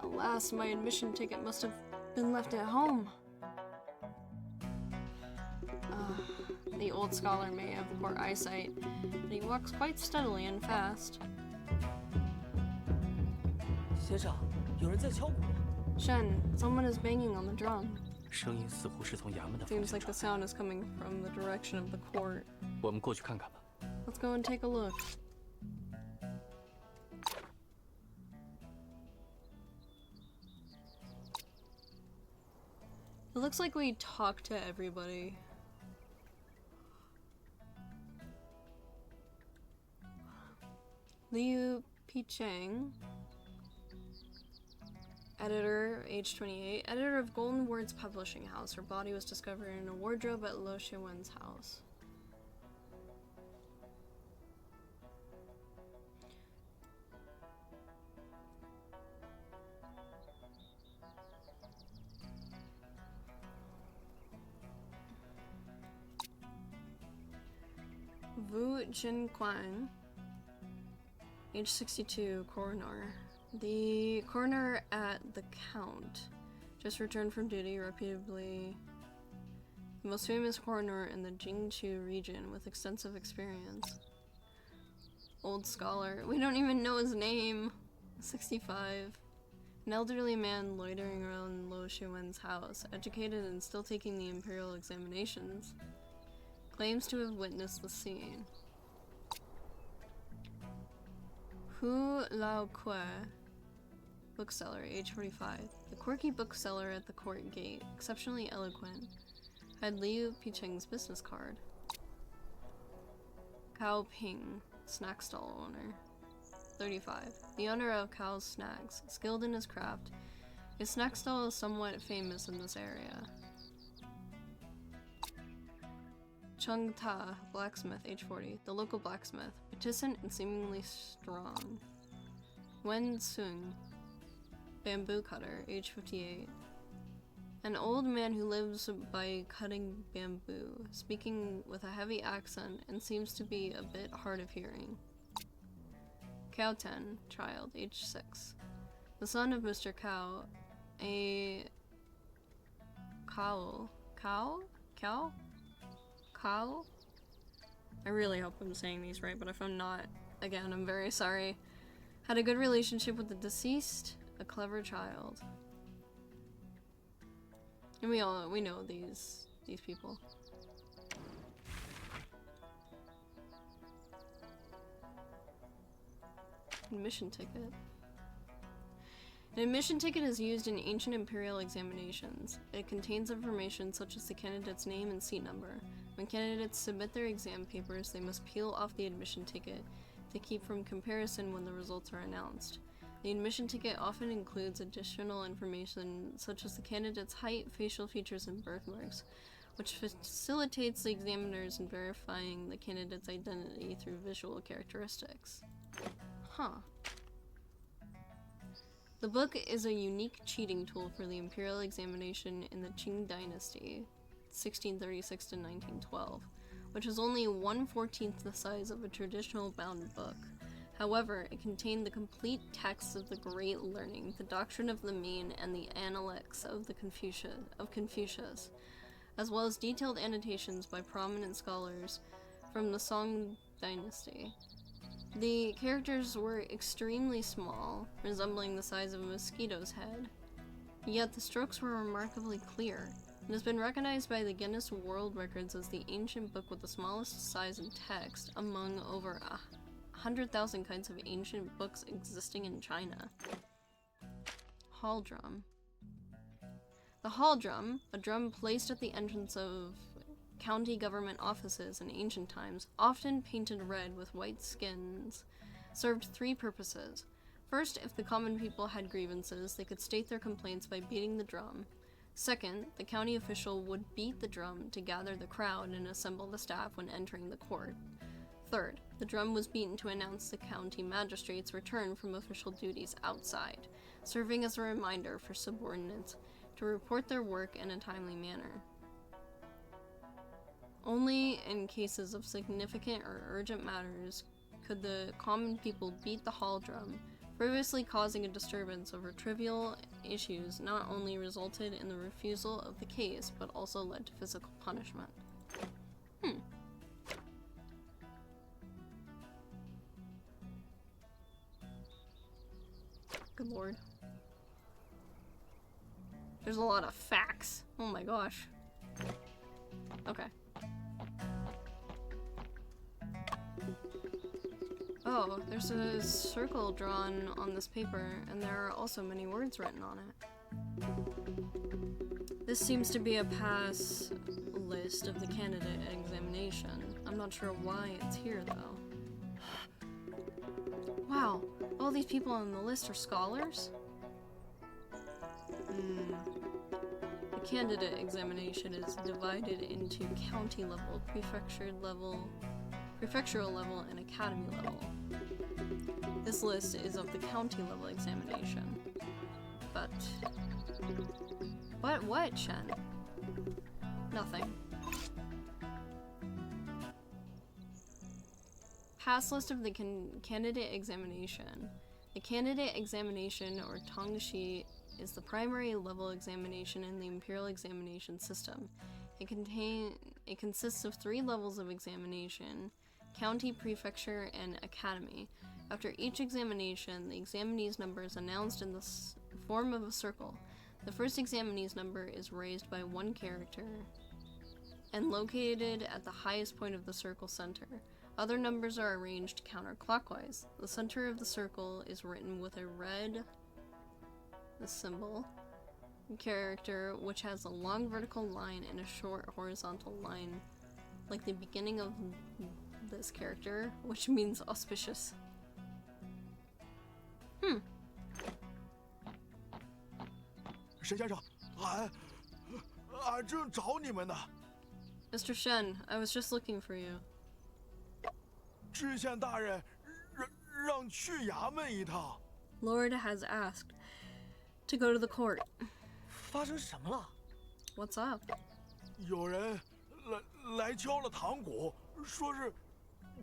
Alas, my admission ticket must have been left at home. The old scholar may have poor eyesight, but he walks quite steadily and fast. 学长，有人在敲鼓。 Shen, someone is banging on the drum. 声音似乎是从衙门的方 Seems 向 like the 传来。 sound is coming from the direction of the court. 我们过去看看吧。 Let's go and take a look. It looks like we talked to everybody. Liu Picheng, editor, age 28, editor of Golden Words Publishing House. Her body was discovered in a wardrobe at Lo Shiwen's house. Wu Jinquang, age 62, coroner. The coroner at the Count just returned from duty, reputably the most famous coroner in the Jingchu region with extensive experience. Old scholar. We don't even know his name. 65. An elderly man loitering around Lo Shiwen's house, educated and still taking the imperial examinations. Claims to have witnessed the scene. Hu Lao Kue, bookseller, age 45. The quirky bookseller at the court gate, exceptionally eloquent, had Liu Picheng's business card. Cao Ping, snack stall owner, 35. The owner of Cao's Snacks, skilled in his craft. His snack stall is somewhat famous in this area. Chung Ta, blacksmith, age 40. The local blacksmith, reticent and seemingly strong. Wen Sung, bamboo cutter, age 58. An old man who lives by cutting bamboo, speaking with a heavy accent and seems to be a bit hard of hearing. Cao Ten, child, age 6. The son of Mr. Cao, a Cow? I really hope I'm saying these right, but if I'm not, again, I'm very sorry. Had a good relationship with the deceased. A clever child. And we know these people. Admission ticket. An admission ticket is used in ancient imperial examinations. It contains information such as the candidate's name and seat number. When candidates submit their exam papers, they must peel off the admission ticket to keep from comparison when the results are announced. The admission ticket often includes additional information such as the candidate's height, facial features, and birthmarks, which facilitates the examiners in verifying the candidate's identity through visual characteristics. Huh. The book is a unique cheating tool for the imperial examination in the Qing dynasty, 1636 to 1912, which is only 1/14 the size of a traditional bound book. However, it contained the complete texts of the Great Learning, the Doctrine of the Mean, and the Analects of Confucius, as well as detailed annotations by prominent scholars from the Song dynasty. The characters were extremely small, resembling the size of a mosquito's head, yet the strokes were remarkably clear. It has been recognized by the Guinness World Records as the ancient book with the smallest size and text among over 100,000 kinds of ancient books existing in China. Hall drum. The hall drum, a drum placed at the entrance of county government offices in ancient times, often painted red with white skins, served three purposes. First, if the common people had grievances, they could state their complaints by beating the drum. Second, the county official would beat the drum to gather the crowd and assemble the staff when entering the court. Third, the drum was beaten to announce the county magistrate's return from official duties outside, serving as a reminder for subordinates to report their work in a timely manner. Only in cases of significant or urgent matters could the common people beat the hall drum, previously causing a disturbance over trivial issues not only resulted in the refusal of the case, but also led to physical punishment. Good lord. There's a lot of facts. Oh my gosh. Okay. Oh, there's a circle drawn on this paper, and there are also many words written on it. This seems to be a pass list of the candidate examination. I'm not sure why it's here, though. Wow, all these people on the list are scholars? The candidate examination is divided into county level, prefectural level, and academy level. This list is of the county level examination. But what, Shen? Nothing. Pass list of the candidate examination. The candidate examination, or Tongshi, is the primary level examination in the imperial examination system. It consists of 3 levels of examination: county, prefecture, and academy. After each examination, the examinee's number is announced in the form of a circle. The first examinee's number is raised by 1 character and located at the highest point of the circle center. Other numbers are arranged counterclockwise. The center of the circle is written with a red, the symbol, character, which has a long vertical line and a short horizontal line, like the beginning of this character, which means auspicious. 沈先生，俺正找你们呢。 Mr. Shen, I was just looking for you. 知县大人让去衙门一趟。 Lord has asked to go to the court. 发生什么了？ What's up? 有人来敲了堂鼓，说是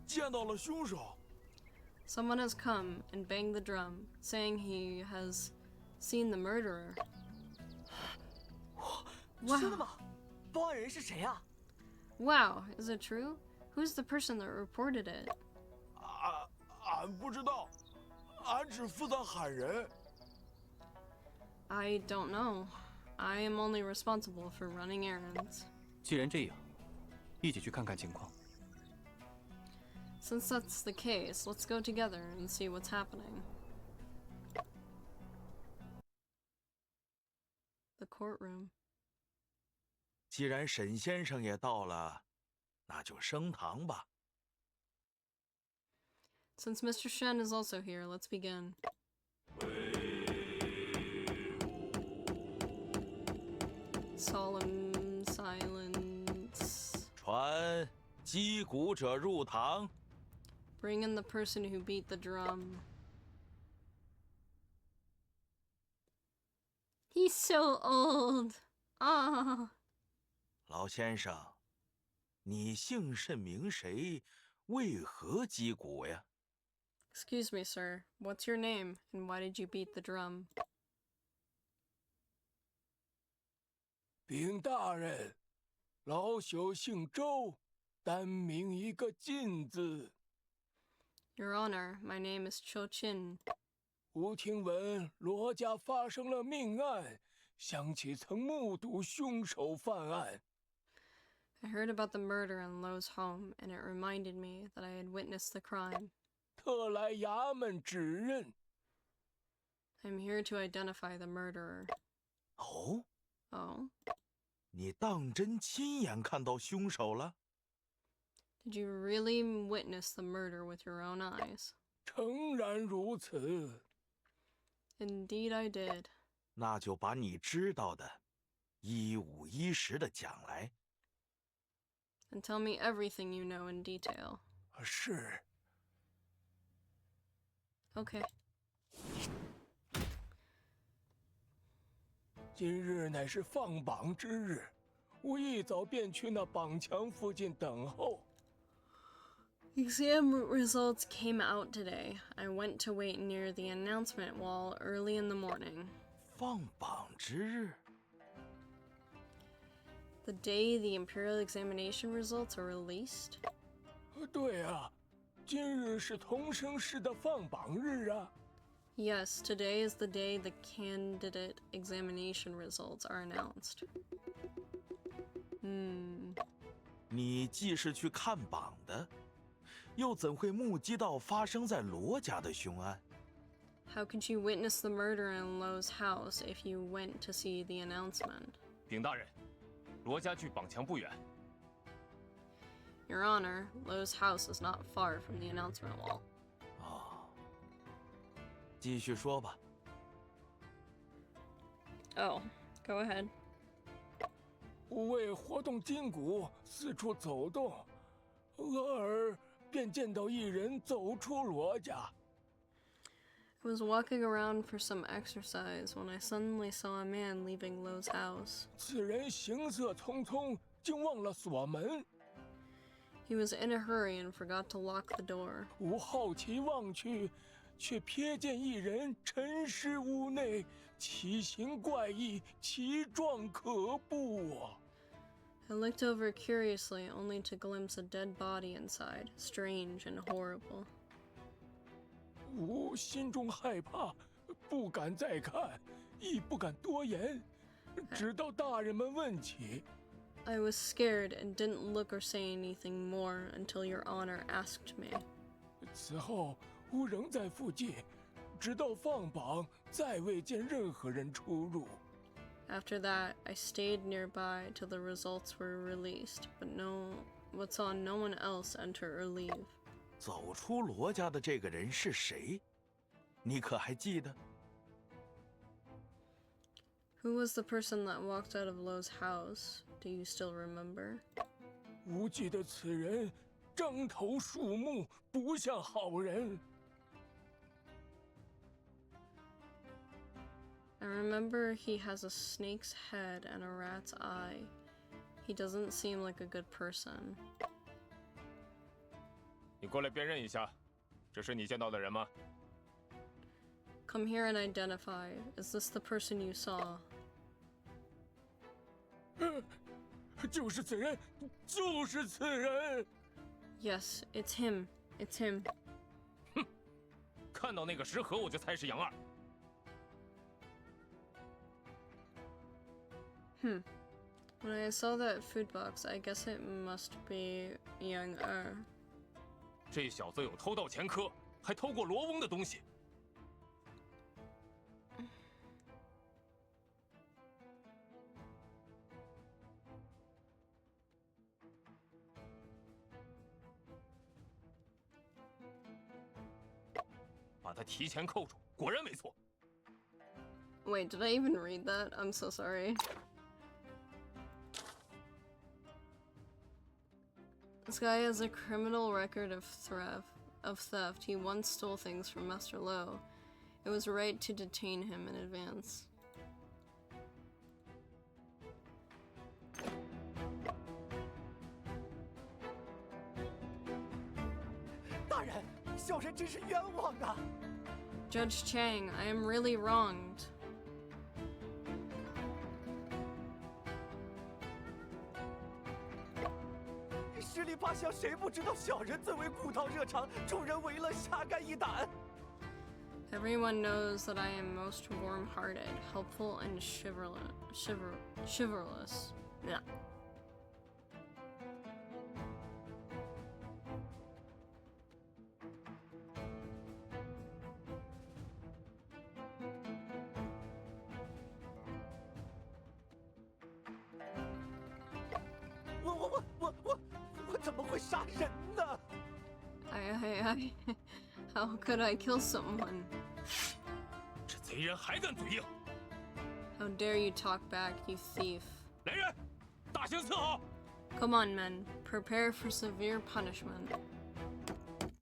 见到了凶手。 Someone has come and banged the drum, saying he has seen the murderer. 真的吗？报案人是谁啊？ Wow, is it true? Who's the person that reported it? 俺不知道，俺只负责喊人。I don't know. I am only responsible for running errands. 既然这样，一起去看看情况。 Since that's the case, let's go together and see what's happening. The courtroom. 既然沈先生也到了，那就升堂吧。 Since Mr. Shen is also here, let's begin. Solemn silence. 传击鼓者入堂。 Bring in the person who beat the drum. He's so old. Ah. 老先生，你姓甚名谁？为何击鼓呀？ Excuse me, sir. What's your name, and why did you beat the drum? 禀大人，老朽姓周，单名一个进字。 Your Honor, my name is Cho Chin. 吾听闻罗家发生了命案，想起曾目睹凶手犯案。 I heard about the murder in Lo's home, and it reminded me that I had witnessed the crime. 特来衙门指认。 I'm here to identify the murderer. 哦， Oh? 你当真亲眼看到凶手了？ Did you really witness the murder with your own eyes? 诚然如此。 Indeed I did. 那就把你知道的一五一十的讲来。 And tell me everything you know in detail. 是。 Okay. 今日乃是放榜之日，吾一早便去那榜墙附近等候。 Exam results came out today. I went to wait near the announcement wall early in the morning. 放榜之日， The day the Imperial examination results are released? 对啊，今日是同生市的放榜日啊。 Yes, today is the day the candidate examination results are announced. 你既是去看榜的，又怎会目击到发生在罗家的凶案？ How could you witness the murder in Lo's house if you went to see the announcement? 禀大人，罗家距榜墙不远。 Your Honor, Lo's house is not far from the announcement wall. 哦，继续说吧。 Oh, go ahead. 吾为活动筋骨，四处走动，偶尔便见到一人走出罗家。 I was walking around for some exercise when I suddenly saw a man leaving Lo's house. 此人行色匆匆，竟忘了锁门。 He was in a hurry and forgot to lock the door. 吾好奇望去，却瞥见一人沉尸屋内，奇形怪异，奇状可怖啊！ I looked over curiously, only to glimpse a dead body inside, strange and horrible. 吾心中害怕，不敢再看，亦不敢多言，直到大人们问起。 I was scared and didn't look or say anything more until Your Honor asked me. 此后，吾仍在附近，直到放榜，再未见任何人出入。 After that, I stayed nearby till the results were released, but saw no one else enter or leave. 走出罗家的这个人是谁？你可还记得？ Who was the person that walked out of Lo's house? Do you still remember? 吾记得此人獐头鼠目，不像好人。 I remember he has a snake's head and a rat's eye. He doesn't seem like a good person. 你过来辨认一下，这是你见到的人吗？ Come here and identify. Is this the person you saw? 就是此人，就是此人。 Yes, it's him. It's him. 看到那个石盒，我就猜是杨二。When I saw that food box, I guess it must be Yangtze. 这小子有偷盗前科，还偷过罗翁的东西。把他提前扣住，果然没错。 Wait, did I even read that? I'm so sorry. This guy has a criminal record of theft. He once stole things from Master Lo. It was right to detain him in advance. 大人，小人真是冤枉啊！ Judge Chang, I am really wronged. 十里八乡，谁不知道小人最为古道热肠，助人为乐，侠肝义胆。 Everyone knows that I am most warm-hearted, helpful, and chivalrous. Yeah. How could I kill someone? 这贼人还敢嘴硬！ How dare you talk back, you thief. 来人，大刑伺候！ Come on, men. Prepare for severe punishment.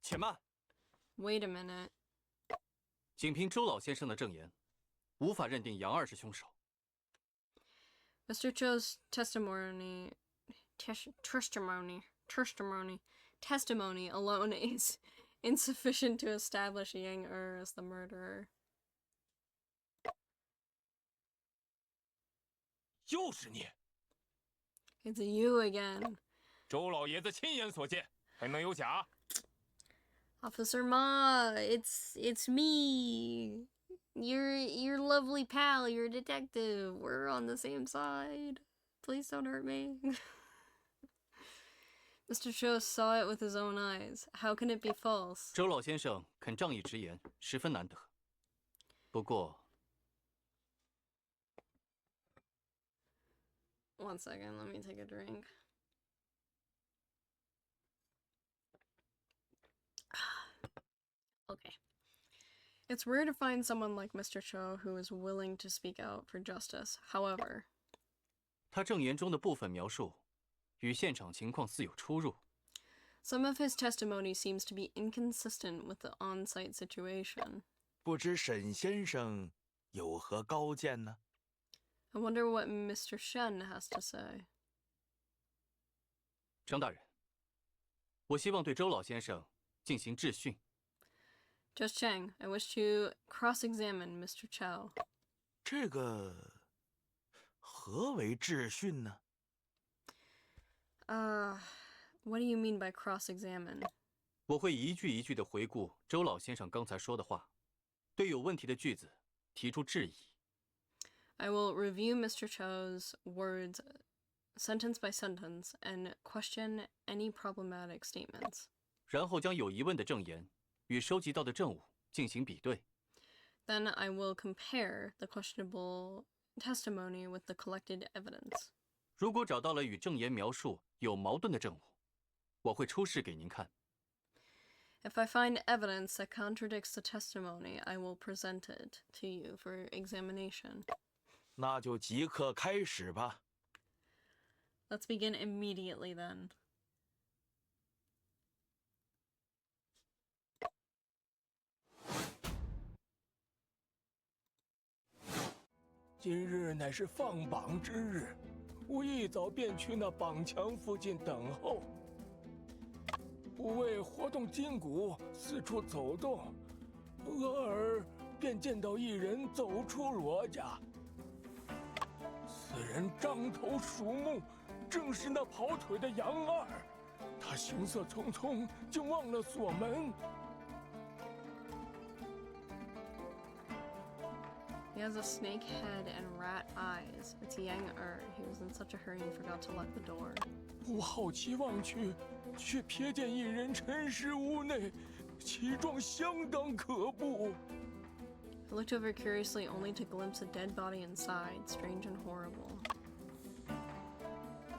且慢， Wait a minute. 仅凭周老先生的证言，无法认定杨二是凶手。 Mr. Cho's testimony alone is insufficient to establish Yang as the murderer. 又是你， It's you again. 周老爷子亲眼所见，还能有假？ Officer Ma, it's me. Your lovely pal, you're a detective. We're on the same side. Please don't hurt me. Mr. Cho saw it with his own eyes. How can it be false? 周老先生肯仗义直言，十分难得。不过， One second, let me take a drink. Okay. It's rare to find someone like Mr. Cho who is willing to speak out for justice. However, 他证言中的部分描述与现场情况似有出入。 some of his testimony seems to be inconsistent with the on-site situation. 不知沈先生有何高见呢？ I wonder what Mr. Shen has to say. 张大人，我希望对周老先生进行质询。 Judge Chang, I wish to cross-examine Mr. Chow. 这个何为质询呢？ What do you mean by cross-examine? 我会一句一句地回顾周老先生刚才说的话，对有问题的句子提出质疑。 I will review Mr. Cho's words sentence by sentence and question any problematic statements. 然后将有疑问的证言与收集到的证物进行比对。 Then I will compare the questionable testimony with the collected evidence. 如果找到了与证言描述有矛盾的证物，我会出示给您看。 If I find evidence that contradicts the testimony, I will present it to you for examination. 那就即刻开始吧。 Let's begin immediately then. 今日乃是放榜之日，吾一早便去那榜墙附近等候。吾为活动筋骨，四处走动，俄尔便见到一人走出罗家。此人张头鼠目，正是那跑腿的杨二。他行色匆匆，竟忘了锁门。He has a snake head and rat eyes. It's Yangtze. He was in such a hurry he forgot to lock the door. 我好奇望去，却瞥见一人沉尸屋内，其状相当可怖。 I looked over curiously only to glimpse a dead body inside, strange and horrible.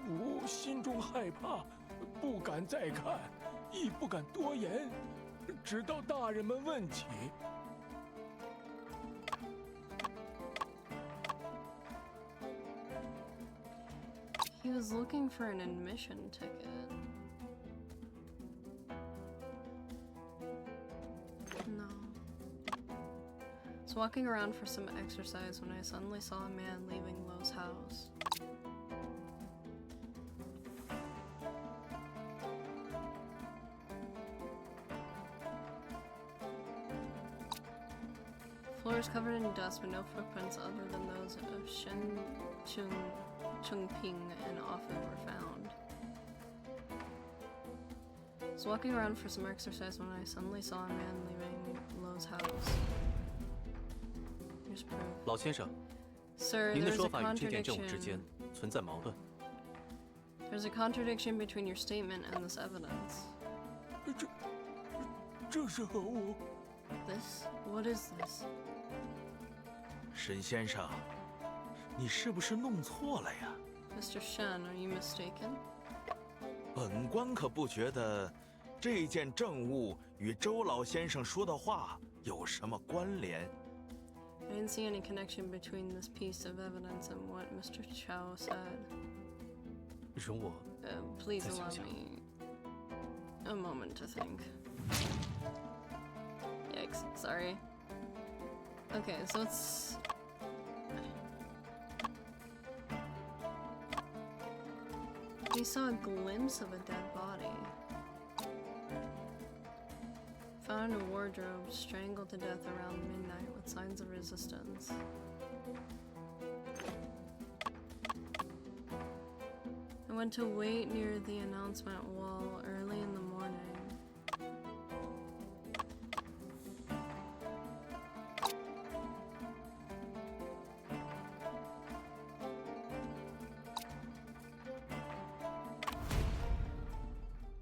我心中害怕，不敢再看，亦不敢多言，直到大人们问起。 He was looking for an admission ticket. No. I was walking around for some exercise when I suddenly saw a man leaving Lo's house. Floor is covered in dust, but no footprints other than those of Chungping and afoot were found. I was walking around for some exercise when I suddenly saw a man leaving Lo's house. Here's proof. 老先生， Sir, 您的 there's 说 a 法与这件证物之间 contradiction. 存在矛盾。 There's a contradiction between your statement and this evidence. 这是何物？ This? What is this? 沈先生，你是不是弄错了呀？ Mr. Shen, are you mistaken? 本官可不觉得这件证物与周老先生说的话有什么关联。 I didn't see any connection between this piece of evidence and what Mr. Chow said. 容我 Please 再 allow 想想。 me a moment to think. Yikes, sorry. Okay, so it's... We saw a glimpse of a dead body. Found in a wardrobe, strangled to death around midnight with signs of resistance. I went to wait near the announcement wall early in the morning.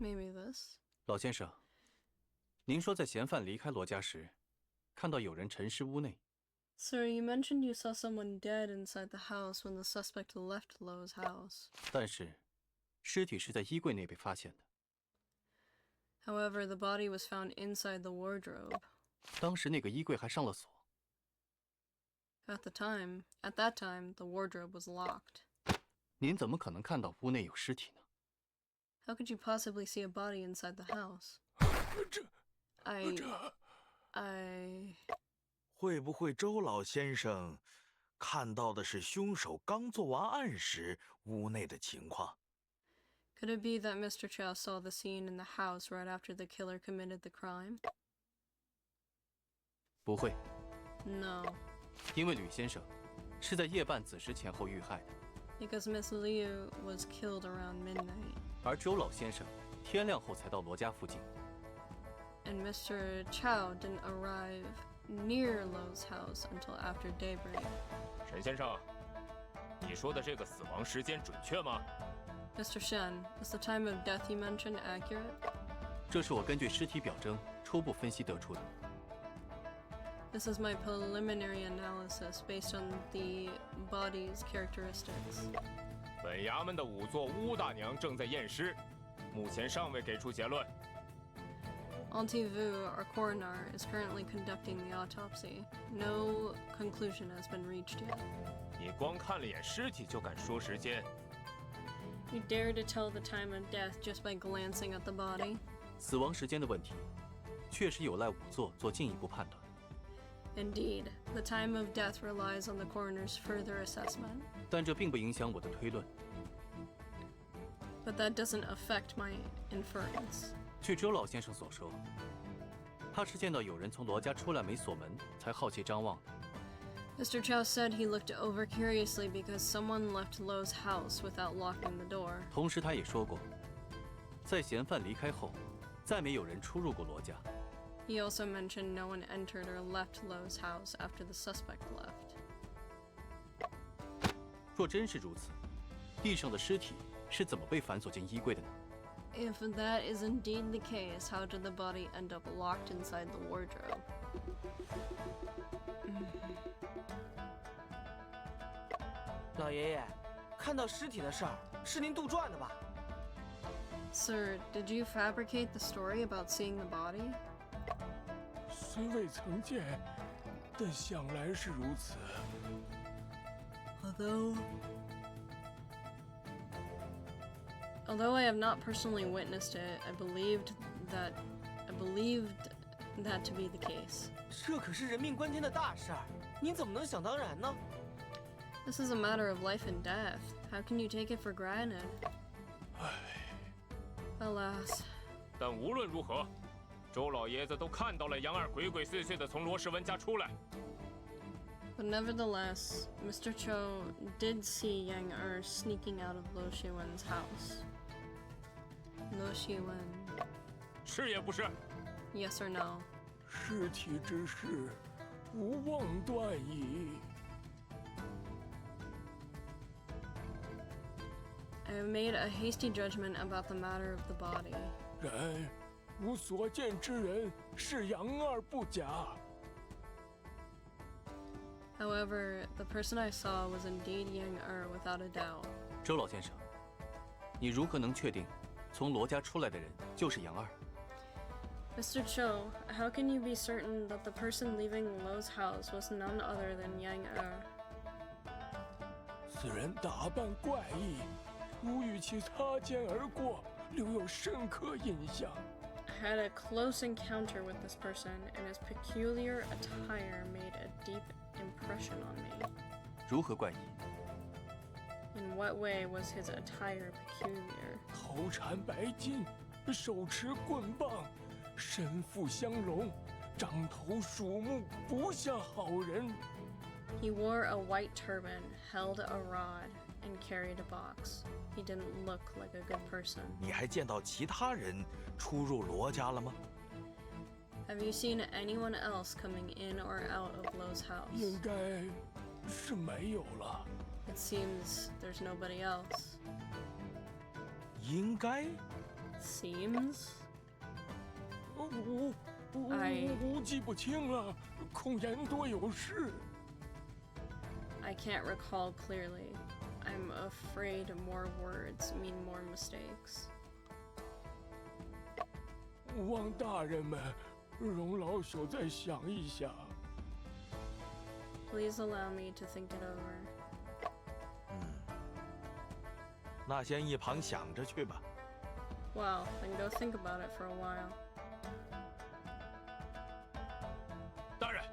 Maybe this? 老先生，您说在嫌犯离开罗家时，看到有人沉尸屋内。 Sir, you mentioned you saw someone dead inside the house when the suspect left Lo's house. 但是，尸体是在衣柜内被发现的。 However, the body was found inside the wardrobe. 当时那个衣柜还上了锁。 At that time, the wardrobe was locked. 您怎么可能看到屋内有尸体呢？ How could you possibly see a body inside the house? 这 I... 会不会周老先生看到的是凶手刚做完案时屋内的情况？ Could it be that Mr. Chow saw the scene in the house right after the killer committed the crime? 不会， No, 因为吕先生是在夜半子时前后遇害的， because Miss Liu was killed around midnight, 而周老先生天亮后才到罗家附近。 and Mr. Chow didn't arrive near Lo's house until after daybreak. 沈先生，你说的这个死亡时间准确吗？ Mr. Shen, is the time of death you mentioned accurate? 这是我根据尸体表征初步分析得出的。 This is my preliminary analysis based on the body's characteristics. 本衙门的仵作乌大娘正在验尸，目前尚未给出结论。 Auntie Vu, our coroner, is currently conducting the autopsy. No conclusion has been reached yet. 你光看了眼尸体就敢说时间？ You dare to tell the time of death just by glancing at the body? 死亡时间的问题，确实有赖仵作做进一步判断， Indeed, the time of death relies on the coroner's further assessment. 但这并不影响我的推论。 But that doesn't affect my inference. 据周老先生所说，他是见到有人从罗家出来没锁门，才好奇张望的。 Mr. Chow said he looked over curiously because someone left Lo's house without locking the door. 同时，他也说过，在嫌犯离开后，再没有人出入过罗家。 He also mentioned no one entered or left Lo's house after the suspect left. 若真是如此，地上的尸体是怎么被反锁进衣柜的呢？ If that is indeed the case, how did the body end up locked inside the wardrobe? 老爷爷，看到尸体的事儿是您杜撰的吧？ Sir, did you fabricate the story about seeing the body? 虽未曾见，但想来是如此。 Although I have not personally witnessed it, I believed that to be the case. 这可是人命关天的大事儿，您怎么能想当然呢？ This is a matter of life and death. How can you take it for granted? Alas. 但无论如何，周老爷子都看到了杨二鬼鬼祟祟的从罗世文家出来。 But nevertheless, Mr. Cho did see Yang sneaking out of Lo Shiwen's house. Lo Shiwen. 是也不是？ Yes or no? 尸体之事，无妄断矣。 I have made a hasty judgment about the matter of the body. 然，吾所见之人是杨二不假。 However, the person I saw was indeed Yang without a doubt. 周老先生，你如何能确定从罗家出来的人就是杨二？ Mr. Cho, how can you be certain that the person leaving Lo's house was none other than Yang 此人打扮怪异，吾与其擦肩而过，留有深刻印象。 I had a close encounter with this person, and his peculiar attire made a deep impression on me. 如何怪异？ In what way was his attire peculiar? 头缠白巾，手持棍棒，身负香笼，张头鼠目，不像好人。 He wore a white turban, held a rod, and carried a box. He didn't look like a good person. 你还见到其他人出入罗家了吗？ Have you seen anyone else coming in or out of Lo's house? 应该是没有了。 It seems there's nobody else. 应该 Seems? 吾记不清了，恐言多有失。 I can't recall clearly. I'm afraid more words mean more mistakes. 望大人们容老朽再想一想。 Please allow me to think it over. 那先一旁想着去吧。 Well, then go think about it for a while. 大人，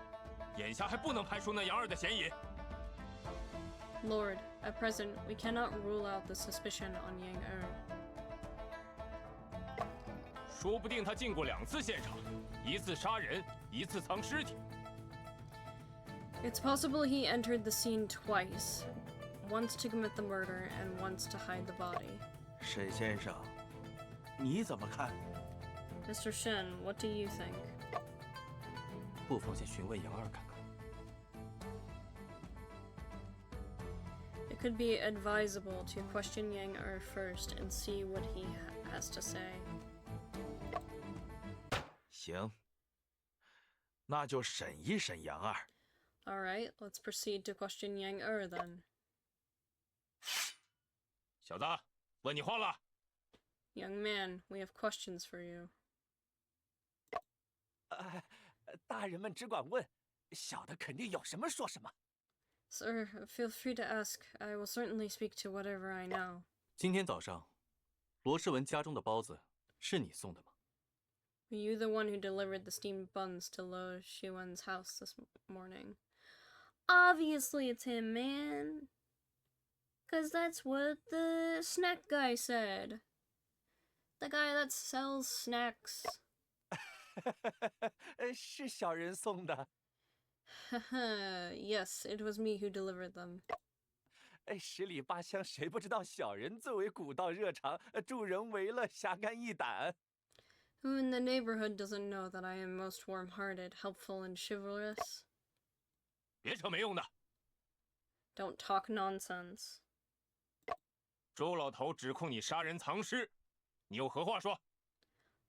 眼下还不能排除那杨二的嫌疑。 Lord, at present, we cannot rule out the suspicion on Yang 说不定他进过2次现场，一次杀人，一次藏尸体。 It's possible he entered the scene twice, once to commit the murder and once to hide the body. 沈先生，你怎么看？ Mr. Shin, what do you think? 不妨先询问杨二看看。 It could be advisable to question Yang first and see what he has to say. 行，那就审一审杨二。 All right, let's proceed to question Yang then. 小子，问你话了。 Young man, we have questions for you. 大人们只管问，小的肯定有什么说什么。 Sir, feel free to ask. I will certainly speak to whatever I know. 今天早上，罗世文家中的包子是你送的吗？ Were you the one who delivered the steamed buns to Lo Shiwen's house this morning? Obviously it's him, man. 'Cause that's what the snack guy said. The guy that sells snacks. 是小人送的。 Haha, yes, it was me who delivered them. 十里八乡谁不知道小人最为古道热肠，助人为乐，侠肝义胆。 Who in the neighborhood doesn't know that I am most warm-hearted, helpful, and chivalrous? 别扯没用的。Don't talk nonsense. 周老头指控你杀人藏尸，你有何话说？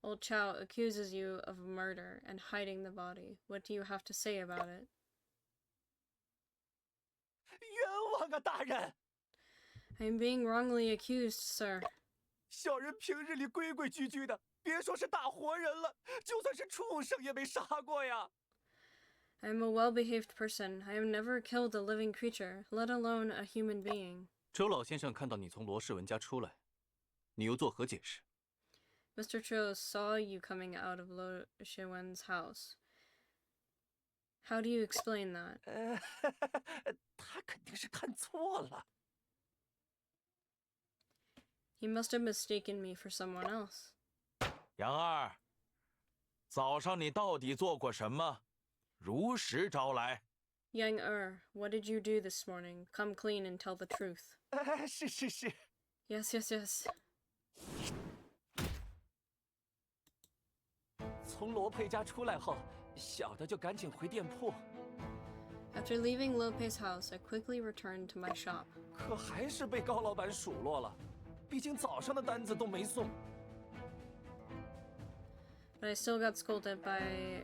Old Chow accuses you of murder and hiding the body. What do you have to say about it? 冤枉啊，大人！ I am being wrongly accused, sir. 小人平日里规规矩矩的，别说是大活人了，就算是畜生也没杀过呀。 I am a well-behaved person. I have never killed a living creature, let alone a human being. 周老先生看到你从罗世文家出来，你又作何解释？ Mr. Cho saw you coming out of Lo Shiwen's house. How do you explain that? 他肯定是看错了。 He must have mistaken me for someone else. 杨二，早上你到底做过什么？如实招来。 Yang what did you do this morning? Come clean and tell the truth. 是是是。 Yes, yes, yes. 从罗佩家出来后，小的就赶紧回店铺， After leaving Lo Pei's house, I quickly returned to my shop. 可还是被高老板数落了。毕竟早上的单子都没送。 But I still got scolded by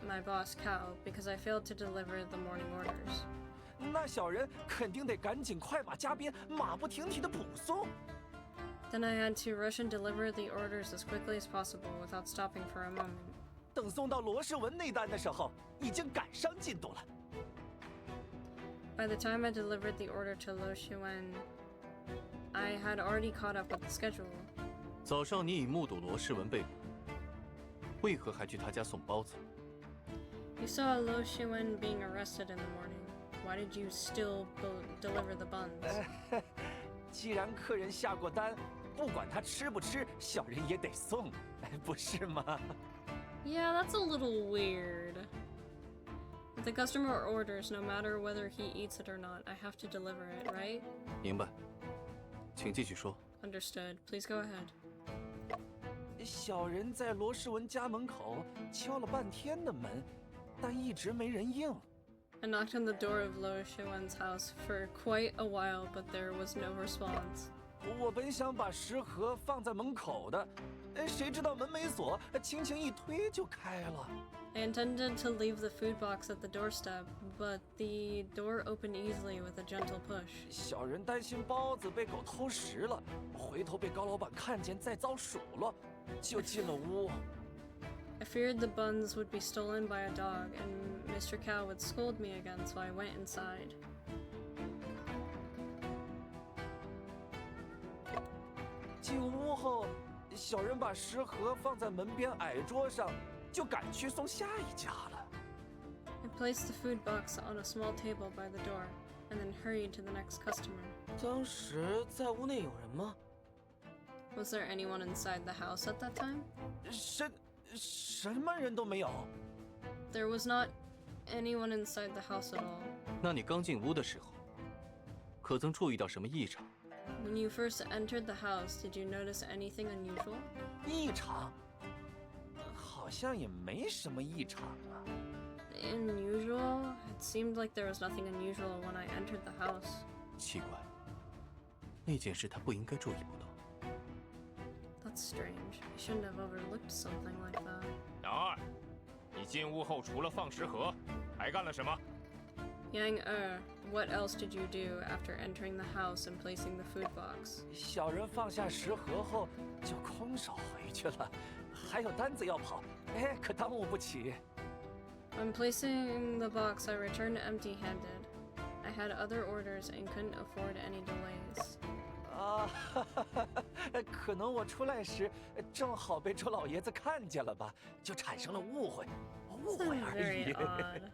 my boss Cao because I failed to deliver the morning orders. 那小人肯定得赶紧快马加鞭、马不停蹄的补送。 Then I had to rush and deliver the orders as quickly as possible without stopping for a moment. 等送到罗世文那单的时候，已经赶上进度了。 By the time I delivered the order to Lo Shiwen, I had already caught up with the schedule. 早上你已目睹罗世文被捕，为何还去他家送包子？ You saw Lo Shiwen being arrested in the morning. Why did you still deliver the buns? 既然客人下过单，不管他吃不吃，小人也得送，不是吗？ Yeah, that's a little weird. If the customer orders, no matter whether he eats it or not, I have to deliver it, right? 明白，请继续说。 Understood. Please go ahead. 小人在罗世文家门口敲了半天的门，但一直没人应。 I knocked on the door of Lo Shiwen's house for quite a while, but there was no response. 我本想把食盒放在门口的，谁知道门没锁，轻轻一推就开了。 I intended to leave the food box at the doorstep, but the door opened easily with a gentle push. 小人担心包子被狗偷食了，回头被高老板看见再遭数落，就进了屋。 I feared the buns would be stolen by a dog, and Mr. Cow would scold me again, so I went inside. 进屋后，小人把食盒放在门边矮桌上，就赶去送下一家了。 I placed the food box on a small table by the door, and then hurried to the next customer. 当时在屋内有人吗？ Was there anyone inside the house at that time? 什么人都没有。 There was not anyone inside the house at all. 那你刚进屋的时候，可曾注意到什么异常？ When you first entered the house, did you notice anything unusual? 异常？好像也没什么异常啊。 Unusual? It seemed like there was nothing unusual when I entered the house. 奇怪，那件事他不应该注意不到。 That's strange. I shouldn't have overlooked something like that. 杨二，你进屋后除了放食盒，还干了什么？ Yang what else did you do after entering the house and placing the food box? 小人放下食盒后就空手回去了，还有单子要跑，可耽误不起。 When placing the box, I returned empty-handed. I had other orders and couldn't afford any delays. 啊，可能我出来时正好被周老爷子看见了吧，就产生了误会而 Very 已。 odd.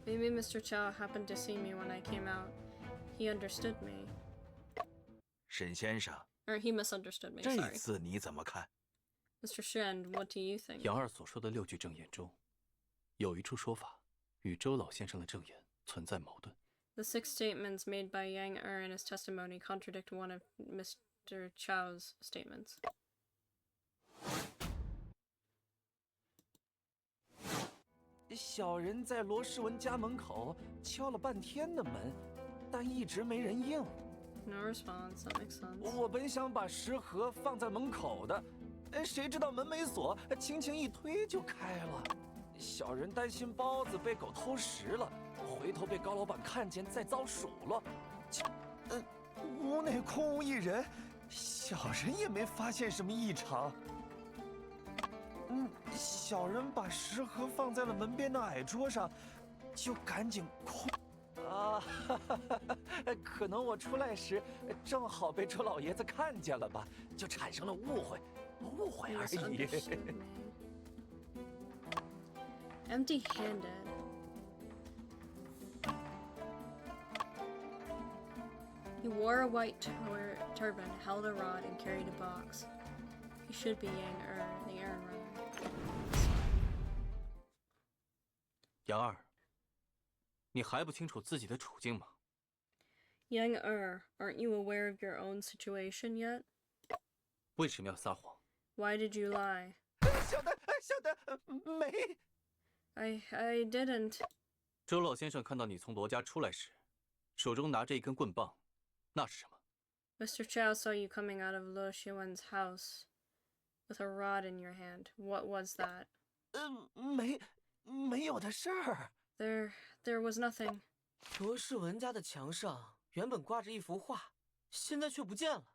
Maybe Mr. Chow happened to see me when I came out. He understood me. 沈先生， Or he misunderstood me, 这 sorry. 次你怎么看？ Mr. Shen, what do you think? 杨二所说的6句证言中，有一处说法与周老先生的证言存在矛盾。 The 6 statements made by Yang in his testimony contradict one of Mr. Chow's statements. 小人在罗世文家门口敲了半天的门，但一直没人应。No response. That makes sense. 我本想把食盒放在门口的，谁知道门没锁，轻轻一推就开了。小人担心包子被狗偷食了，回头被高老板看见再遭数落。屋内空无一人，小人也没发现什么异常。小人把食盒放在了门边的矮桌上，就赶紧空。可能我出来时正好被周老爷子看见了吧，就产生了误会而已。Empty-handed. He wore a white turban, held a rod, and carried a box. He should be the errand runner. 杨二，你还不清楚自己的处境吗？ Young aren't you aware of your own situation yet? 为什么要撒谎？ Why did you lie? 小的没。I didn't. 周老先生看到你从罗家出来时，手中拿着一根棍棒，那是什么？ Mr. Chow saw you coming out of Lo Shiwen's house with a rod in your hand. What was that? 没有的事儿。There was nothing. 罗世文家的墙上原本挂着一幅画，现在却不见了。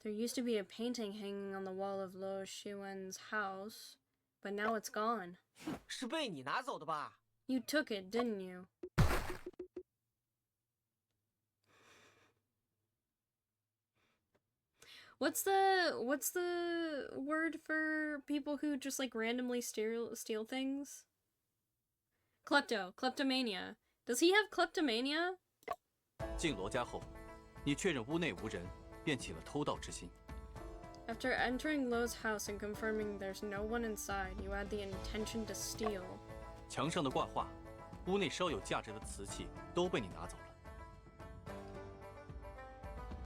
There used to be a painting hanging on the wall of Lo Shiwen's house, but now it's gone. 是被你拿走的吧？ You took it, didn't you? What's the word for people who just like randomly steal things? Kleptomania. Does he have kleptomania? 进罗家后，你确认屋内无人，便起了偷盗之心。 After entering Lo's house and confirming there's no one inside, you had the intention to steal. 墙上的挂画，屋内稍有价值的瓷器都被你拿走了。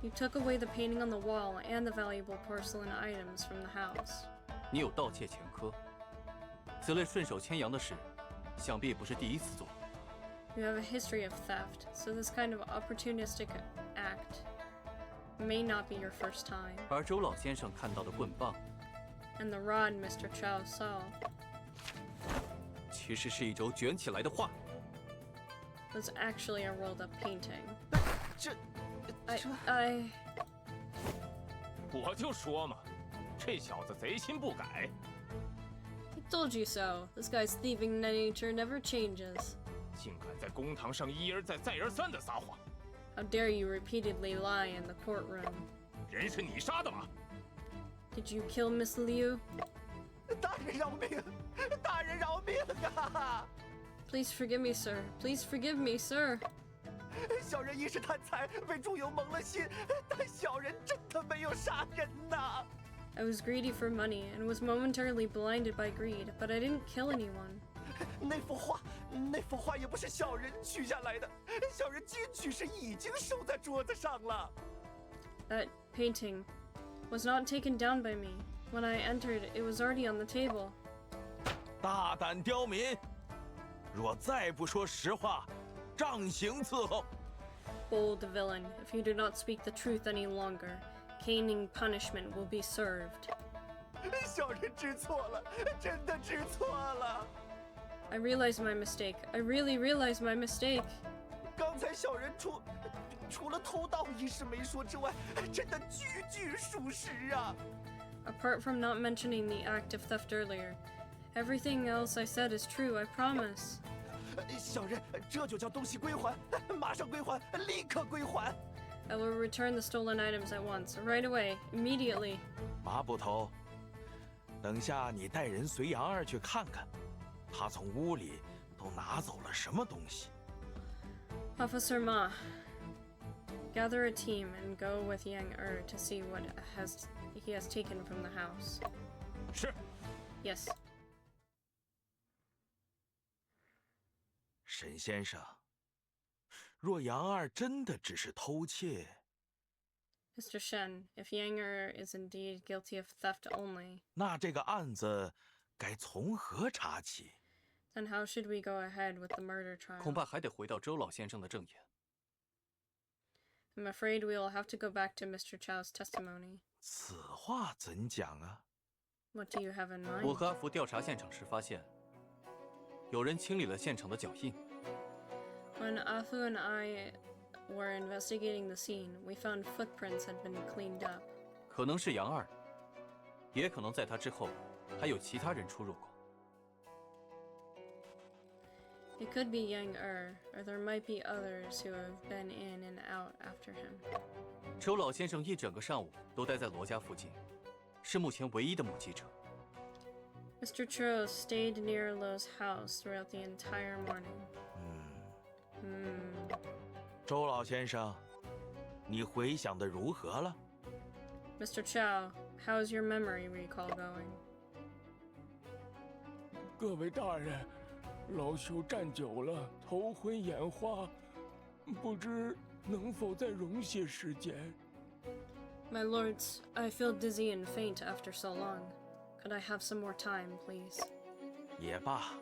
You took away the painting on the wall and the valuable porcelain items from the house. 你有盗窃前科，此类顺手牵羊的事，想必不是第一次做。 You have a history of theft, so this kind of opportunistic act may not be your first time. 而周老先生看到的棍棒， And the rod Mr. Chow saw 其实是一轴卷起来的画。 was actually a rolled up painting. 这 I 我就说嘛，这小子贼心不改。 told you so. This guy's thieving nature never changes. 竟敢在公堂上一而再再而三的撒谎！ How dare you repeatedly lie in the courtroom? 人是你杀的吗？ Did you kill Miss Liu? 大人饶命！大人饶命啊！ Please forgive me, sir. Please forgive me, sir. 小人一时贪财，被猪油蒙了心，但小人真的没有杀人呐！ I was greedy for money and was momentarily blinded by greed, but I didn't kill anyone. 那幅画也不是小人取下来的，小人进去时已经收在桌子上了。 That painting was not taken down by me. When I entered, it was already on the table. 大胆刁民！若再不说实话，杖刑伺候。 Bold villain, if you do not speak the truth any longer, caning punishment will be served. 小人知错了，真的知错了。 I realize my mistake. I really realize my mistake. 刚才小人除了偷盗一事没说之外，真的句句属实啊。 Apart from not mentioning the act of theft earlier, everything else I said is true, I promise. 小人这就叫东西归还，马上归还，立刻归还。 I will return the stolen items at once, right away, immediately. 麻布头，等下你带人随杨二去看看，他从屋里都拿走了什么东西。 Officer Ma, gather a team and go with Yang to see what he has taken from the house. 是。 Yes. 沈先生，若杨二真的只是偷窃， Mr. Shen, if Yang is indeed guilty of theft only, 那这个案子该从何查起？ Then how should we go ahead with the murder trial? 恐怕还得回到周老先生的证言。 I'm afraid we'll have to go back to Mr. Chow's testimony. 此话怎讲啊？ What do you have in 我 mind? 和阿福调查现场时发现，有人清理了现场的脚印。 When Afu and I were investigating the scene, we found footprints had been cleaned up. 可能是杨二，也可能在他之后还有其他人出入过。 It could be Yang or there might be others who have been in and out after him. 周老先生一整个上午都待在罗家附近，是目前唯一的目击者。 Mr. Cho stayed near Lo's house throughout the entire morning. 周老先生，你回想的如何了？ Mr. Chow, how's your memory recall going? 各位大人，老朽站久了，头昏眼花，不知能否再容些时间？ My lords, I feel dizzy and faint after so long. Could I have some more time, please? 也罢，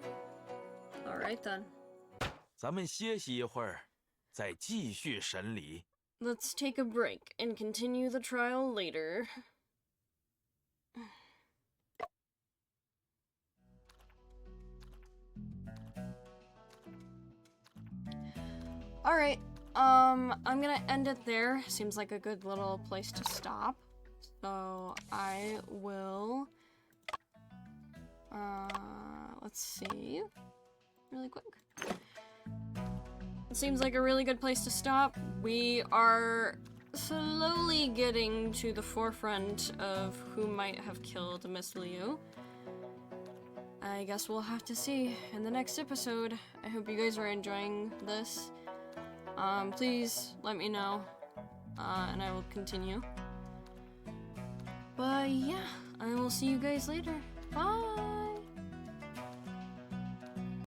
All right then. 咱们歇息一会儿，再继续审理。 Let's take a break and continue the trial later. Alright, I'm gonna end it there. Seems like a good little place to stop. So I will let's see. Really quick. It seems like a really good place to stop. We are slowly getting to the forefront of who might have killed Miss Liu. I guess we'll have to see in the next episode. I hope you guys are enjoying this. Please let me know, and I will continue. But yeah, I will see you guys later. Bye!